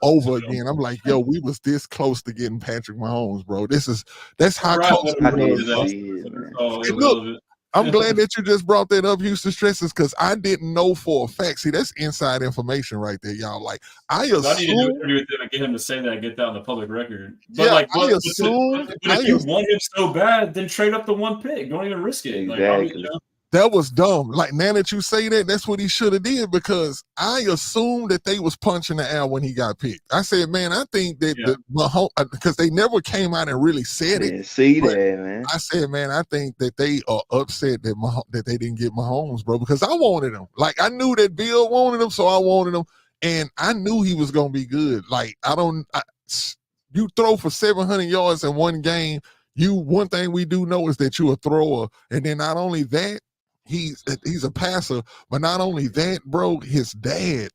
over again. I'm like, yo, we was this close to getting Patrick Mahomes, bro. That's how close we were. And look, I'm glad that you just brought that up, Houston Stresses, because I didn't know for a fact. See, that's inside information right there, y'all. Like, I need to do an interview with him and get him to say that, get that on the public record. But if you want him so bad, then trade up the 1 pick. Don't even risk it. Exactly. That was dumb. Like, now that you say that, that's what he should have did, because I assumed that they was punching the air when he got picked. I said, man, I think that because they never came out and really said it. See that, man. I said, man, I think that they are upset that they didn't get Mahomes, bro, because I wanted him. Like, I knew that Bill wanted him, so I wanted him, and I knew he was going to be good. Like, you throw for 700 yards in one game, one thing we do know is that you're a thrower, and then not only that, he's a passer, but not only that, bro, his dad,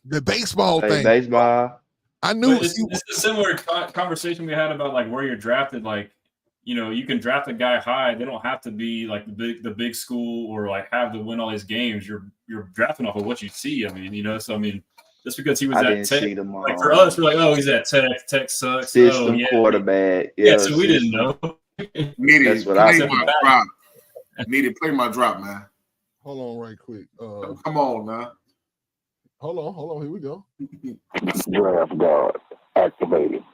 the baseball thing. Baseball. I knew it's a similar conversation we had about like where you're drafted. Like, you can draft a guy high. They don't have to be like the big school or like have to win all these games. You're drafting off of what you see. I mean, so I mean, just because he was at Tech, like for us, we're like, oh, he's at Tech. Tech sucks. System quarterback. Yeah, so we didn't know. That's what I said. Need to play my drop, man. Hold on right quick. Come on, man. Hold on. Here we go. Draft guard activated.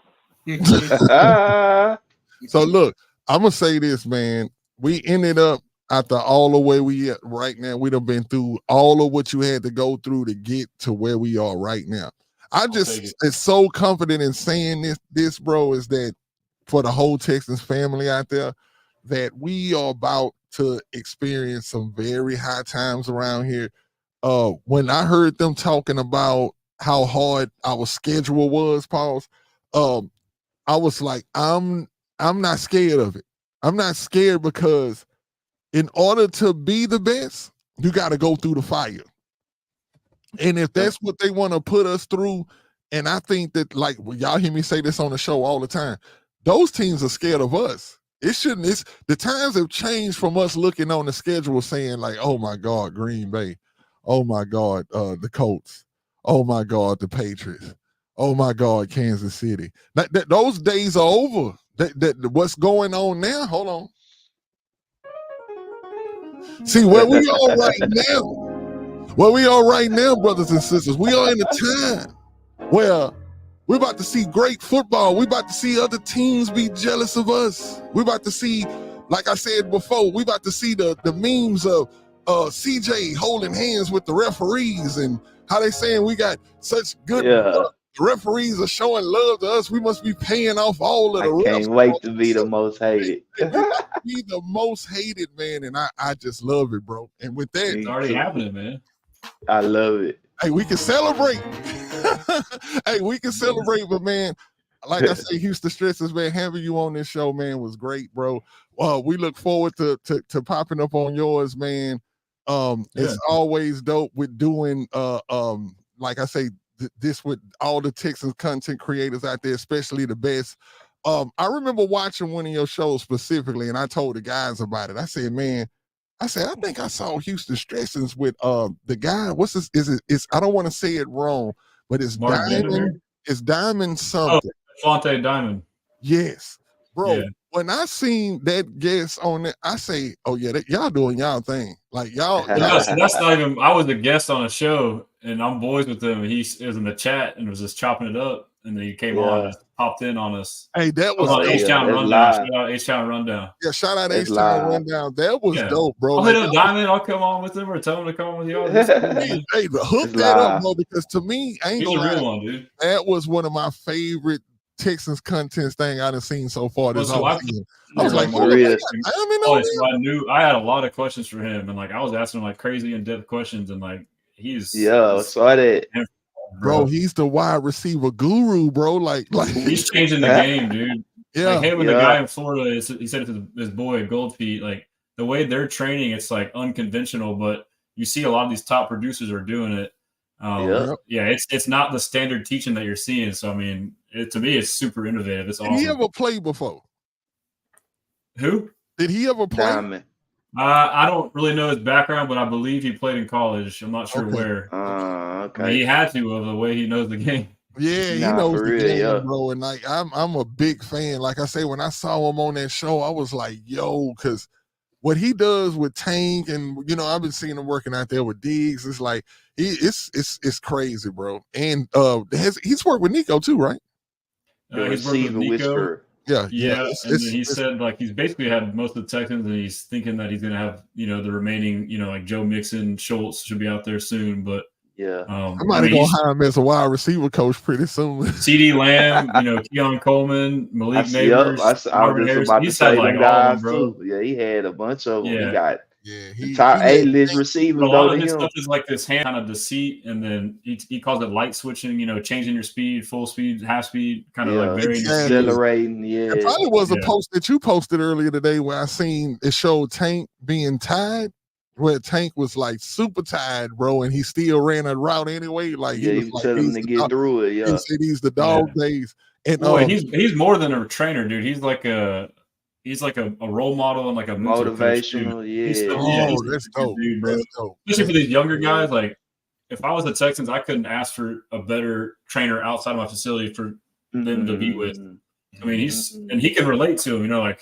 So look, I'm gonna say this, man. We ended up after all the way we at right now. We done been through all of what you had to go through to get to where we are right now. I just is so confident in saying this, bro, is that for the whole Texans family out there, that we are about to experience some very high times around here. When I heard them talking about how hard our schedule was, pause, I was like, I'm not scared of it. I'm not scared because in order to be the best, you got to go through the fire. And if that's what they want to put us through, and I think that, like, y'all hear me say this on the show all the time, those teams are scared of us. The times have changed from us looking on the schedule saying like, oh my God, Green Bay. Oh my God, the Colts. Oh my God, the Patriots. Oh my God, Kansas City. Those days are over. what's going on now? Hold on. See where we are right now. Where we are right now, brothers and sisters. We are in a time where we're about to see great football. We're about to see other teams be jealous of us. We're about to see, like I said before, we're about to see the memes of CJ holding hands with the referees and how they saying we got such good love. The referees are showing love to us. We must be paying off all of the refs. I can't wait to be the most hated. Be the most hated, man, and I just love it, bro. And with that, it's already happening, man. I love it. Hey, we can celebrate. Hey, we can celebrate, but man, like I say, Houston Stressan, man, having you on this show, man, was great, bro. We look forward to popping up on yours, man. It's always dope with doing like I say, this with all the Texans content creators out there, especially the best. I remember watching one of your shows specifically, and I told the guys about it. I said, man, I think I saw Houston Stressans with the guy. What's this? Is I don't want to say it wrong, but it's Mark Diamond. Vandermeer? It's Diamond something. Fonte Diamond. Yes, bro. Yeah. When I seen that guest on it, I say, oh yeah, y'all doing y'all thing. Like y'all. That's not even. I was a guest on a show, and I'm boys with him. And he was in the chat and was just chopping it up, and then he came on and popped in on us. Hey, that was on H-Town Rundown. Shout out H-Town Rundown. Yeah, shout out H-Town Rundown. That was dope, bro. I'll hit up Diamond. I'll come on with him or tell him to come on with y'all. Hey, hook that up, bro, because to me, I ain't He's gonna a real lie, one, dude. that was one of my favorite Texans contents thing I've seen so far this whole season. I was like, I had a lot of questions for him, and like I was asking him like crazy in-depth questions, and like he's saw that. Bro, he's the wide receiver guru, bro. Like he's changing the game, dude. Yeah, like him and the guy in Florida. He said it to his boy Goldfeet. Like the way they're training, it's like unconventional, but you see a lot of these top producers are doing it. It's not the standard teaching that you're seeing. So I mean, to me, it's super innovative. It's awesome. Did he ever play before? Who? Did he ever play? Diamond. I don't really know his background, but I believe he played in college. I'm not sure where. Okay. I mean, he had to of the way he knows the game. Yeah, he knows the game, bro. And like I'm a big fan. Like I say, when I saw him on that show, I was like, yo, because what he does with Tank, and I've been seeing him working out there with Diggs. It's like it's crazy, bro. And he's worked with Nico too, right? He's worked with Nico. Whisperer. Yeah. And then he said like he's basically had most of the Texans, and he's thinking that he's gonna have the remaining like Joe Mixon, Schultz should be out there soon, but somebody gonna hire him as a wide receiver coach pretty soon. CD Lamb, Keon Coleman, Malik Neighbors, Marvin Harris. He's had like all of them, bro. Too. Yeah, he had a bunch of them. He got he top A-list receivers. A lot of his stuff is like this hand kind of deceit, and then he calls it light switching. Changing your speed, full speed, half speed, kind of like very accelerating. Yeah, it probably was a post that you posted earlier today where I seen it showed Tank being tied, where Tank was like super tired, bro, and he still ran a route anyway. Like he was telling him to get through it. Yeah, he said he's the dog days. And he's more than a trainer, dude. He's like a role model and like a motivational. He's that's dope, dude, bro. Especially for these younger guys. Like if I was the Texans, I couldn't ask for a better trainer outside of my facility for them to be with. I mean, he can relate to him.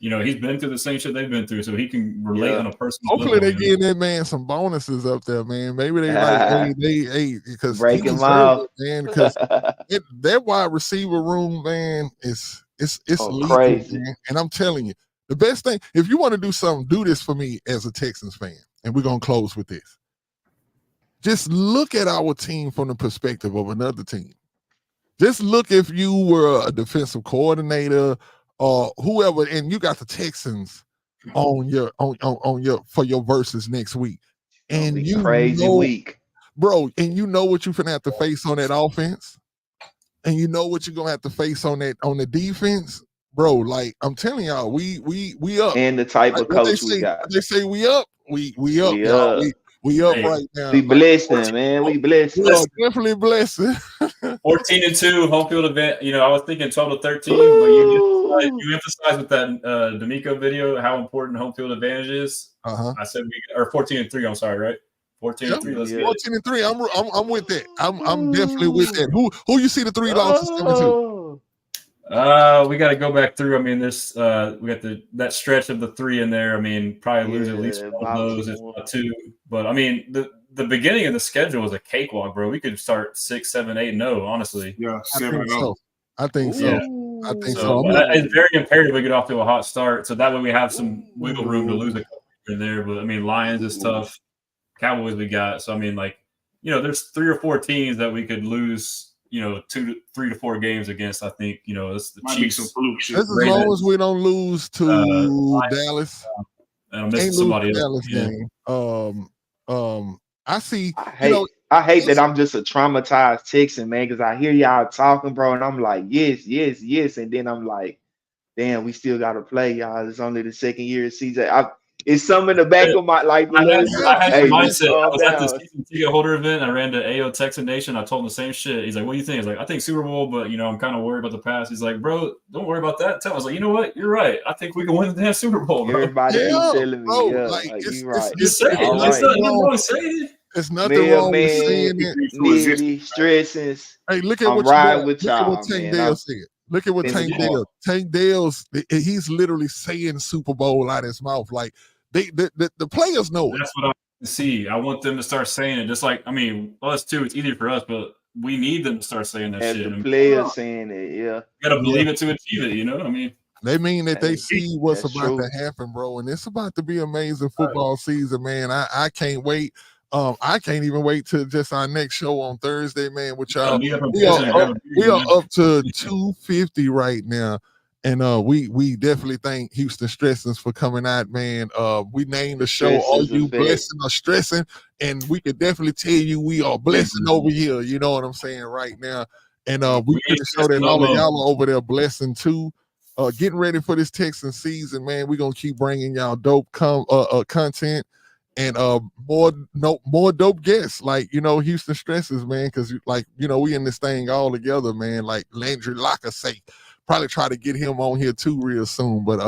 He's been through the same shit they've been through, so he can relate on a personal level. Hopefully, they give that man some bonuses up there, man. Maybe they they because break him out, man. Because that wide receiver room, man, it's lethal, crazy. Man. And I'm telling you, the best thing, if you want to do something, do this for me as a Texans fan. And we're gonna close with this. Just look at our team from the perspective of another team. Just look if you were a defensive coordinator or whoever, and you got the Texans on your for your verses next week, and you crazy week, bro, and you know what you're gonna have to face on that offense, and you know what you're gonna have to face on the defense, bro. Like I'm telling y'all, we up, and the type of coach we got. They say we up, we up, y'all. We up right now. We blessing, man. We blessing. We are definitely blessing. 14-2 home field event. I was thinking 12-13, but you emphasize with that D'Amico video how important home field advantage is. I said 14-3. I'm sorry, right? 14-3. 14-3. I'm with that. I'm definitely with that. Who you see the 3 losses coming to? We got to go back through. I mean, this we got that stretch of the 3 in there. I mean, probably lose at least one of those, if not 2. But I mean, the beginning of the schedule was a cakewalk, bro. We could start 6, 7, 8-0, honestly. Yeah, I think 7-0. so. I think so. Yeah. I think So it's very imperative we get off to a hot start, so that way we have some wiggle room to lose a couple in there. But I mean, Lions is tough. Cowboys we got. So I mean, like, you know, there's 3 or 4 teams that we could lose, you know, 3 to 4 games against. I think, you know, it's the Chiefs. That's as long as we don't lose to Dallas. I'm missing somebody else. Dallas game. I see. I hate that I'm just a traumatized Texan, man, because I hear y'all talking, bro, and I'm like, yes, and then I'm like, damn, we still got to play, y'all. It's only the second year of season. It's something in the back of my like. I had the mindset. I was at the season ticket holder event. I ran to AO Texan Nation. I told him the same shit. He's like, "What do you think?" I was like, "I think Super Bowl, but you know, I'm kind of worried about the past." He's like, "Bro, don't worry about that." I was like, "You know what? You're right. I think we can win the damn Super Bowl, bro." Everybody keep telling me, you're right. Just say it. There's nothing wrong with saying it. There's nothing wrong with saying it. Nitty, Stressans. Hey, look at what Tank Dale said. Look at what Tank Dale. Tank Dale's he's literally saying Super Bowl out his mouth. Like the players know it. That's what I want to see. I want them to start saying it. Just like, I mean, us too. It's easier for us, but we need them to start saying that shit. The players saying it, yeah. You gotta believe it to achieve it. You know, I mean. They mean that they see what's about to happen, bro, and it's about to be amazing football season, man. I can't wait. I can't even wait till just our next show on Thursday, man. With y'all, we are up to 250 right now, and we definitely thank Houston Stressans for coming out, man. We named the show "Are You Blessing or Stressing?" and we can definitely tell you we are blessing over here. You know what I'm saying right now, and we can show that all of y'all are over there blessing too. Getting ready for this Texan season, man. We're gonna keep bringing y'all dope content. And more dope guests, like, you know, Houston Stresses, man, because, like, you know, we in this thing all together, man. Like Landry Locker say, probably try to get him on here too real soon. But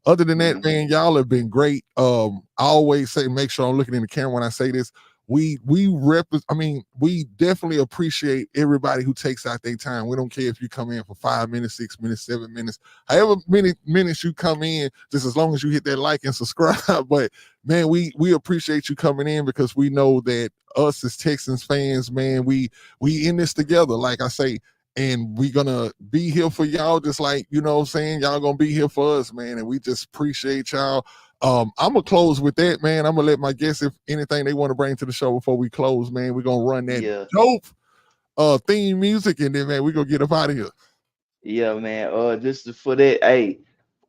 other than that, man, y'all have been great. I always say, make sure I'm looking in the camera when I say this. We definitely appreciate everybody who takes out their time. We don't care if you come in for 5 minutes, 6 minutes, 7 minutes, however many minutes you come in, just as long as you hit that like and subscribe. But man, we appreciate you coming in, because we know that us as Texans fans, man, we in this together, like I say, and we gonna be here for y'all, just like, you know what I'm saying, y'all gonna be here for us, man, and we just appreciate y'all. I'm gonna close with that, man. I'm gonna let my guests, if anything they want to bring to the show before we close, man. We're gonna run that dope theme music, and then, man, we're gonna get up out of here. Yeah, man. Just for that, hey,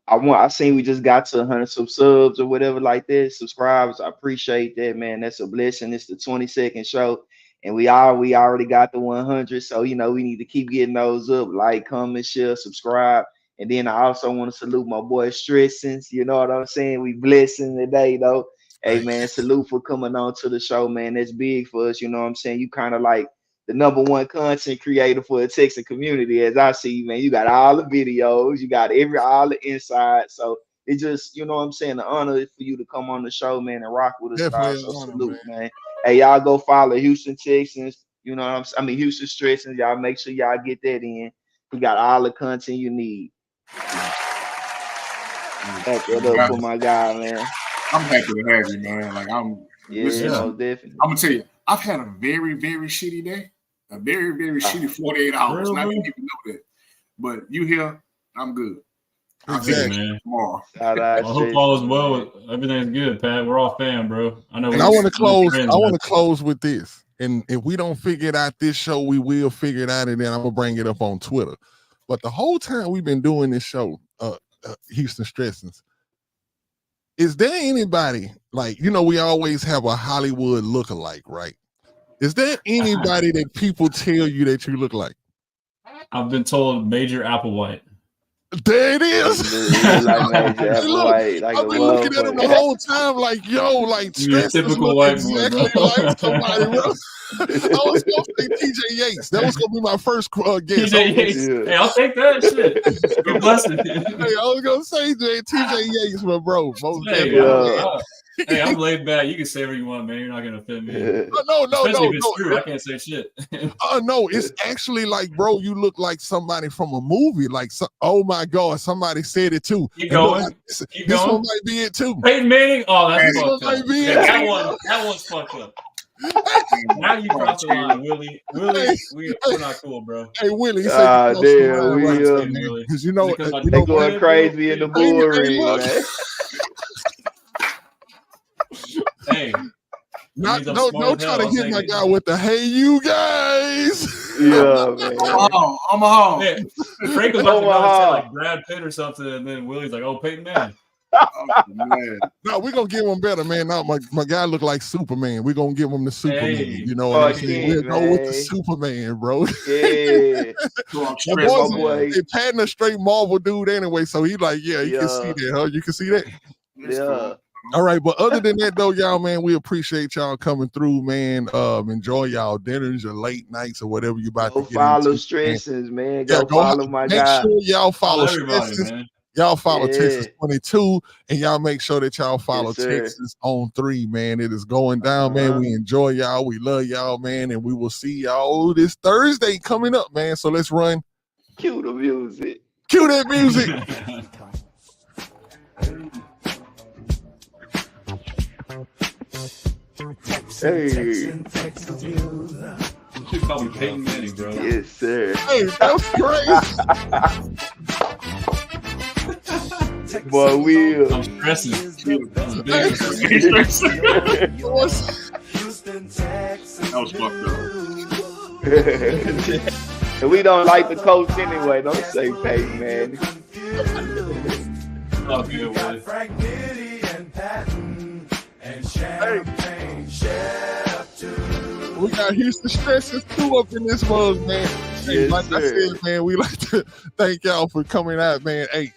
I seen we just got to 100 subs or whatever like that. Subscribers, I appreciate that, man. That's a blessing. It's the 22nd show, and we already got the 100. So, you know, we need to keep getting those up. Like, comment, share, subscribe. And then I also want to salute my boy Stressans. You know what I'm saying? We blessing today, though. Hey, man, salute for coming on to the show, man. That's big for us. You know what I'm saying? You kind of like the #1 content creator for the Texan community, as I see, man. You got all the videos, you got all the insights. So it's just, you know what I'm saying, an honor for you to come on the show, man, and rock with us. So salute, man. Hey, y'all go follow Houston Texans. You know what I'm saying? Houston Stressans. Y'all make sure y'all get that in. We got all the content you need. Back that up for my guy, man. I'm happy to have you, man. Like, definitely. I'm gonna tell you, I've had a very, very shitty day. A very, very shitty 48 hours. And I didn't even know that. But you here, I'm good. Exactly, man. Tomorrow. I hope all is well. Everything's good, Pat. We're all fan, bro. I know. And I want to close. I want to close with this. And if we don't figure it out this show, we will figure it out, and then I'm gonna bring it up on Twitter. But the whole time we've been doing this show, Houston Stressans, is there anybody, like, you know, we always have a Hollywood lookalike, right? Is there anybody that people tell you that you look like? I've been told Major Applewhite. There it is. I've been looking at him the whole time, like, yo, like, typical white boy, exactly like somebody, bro. I was gonna say TJ Yates. That was gonna be my first guess. TJ Yates. Hey, I'll take that shit. Good blessing. Hey, I was gonna say TJ Yates, my bro. Hey, I'm laid back. You can say whatever you want, man. You're not gonna offend me. No. Especially if it's true, I can't say shit. No, it's actually like, bro, you look like somebody from a movie. Like, oh my God, somebody said it too. Keep going. Like, this going. one might be it too. Peyton Manning. Oh, that's this fucked one up. might be Yeah, it. that one's fucked up. Now you crossed the line, Willie. Willie, we're not cool, bro. Hey, Willie, damn, Willie. Because you know they going crazy in the bull ring, man. Hey, don't try to hit my guy with the "Hey, you guys." Yeah, man. Omaha. Yeah. Frank was about to go say like Brad Pitt or something, and then Willie's like, "Oh, Peyton Manning." Man. No, we're gonna give him better, man. Now my guy look like Superman. We're gonna give him the Superman. Hey. You know what I'm saying? We'll go with the Superman, bro. Yeah. They patting a straight Marvel dude anyway, so he like, you can see that, huh? You can see that. Yeah. All right, but other than that though, y'all, man, we appreciate y'all coming through, man. Enjoy y'all dinners, your late nights, or whatever you about to get follow into, Stressans, man. Go follow my make guy. Sure y'all follow everybody, Stressans. man. Y'all follow Texas 22, and y'all make sure that y'all follow Yes, sir. Texas on 3, man. It is going down, man. We enjoy y'all. We love y'all, man. And we will see y'all this Thursday coming up, man. So let's run. Cue the music. Cue that music. Hey. You should call me Peyton Manning, bro. Yes, sir. Hey, that's crazy. Boy, Will. I'm stressing. That was fucked up. And we don't like the coach anyway. Don't say Peyton, man. Oh, good, Willie. Frank Nitty and Patton and Champagne Chef too. We got Houston Stresses 2 up in this mug, man. Hey, Yes, like sir. I said, man, we like to thank y'all for coming out, man. Hey,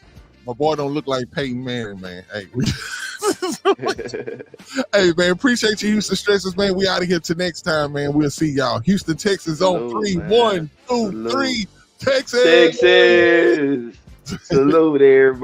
my boy don't look like Peyton Manning, man. Hey, hey, man, appreciate you, Houston Stresses, man. We out of here till next time, man. We'll see y'all. Houston, Texas on 3. man. 1, 2, Salute. 3. Texas. Salute, everybody.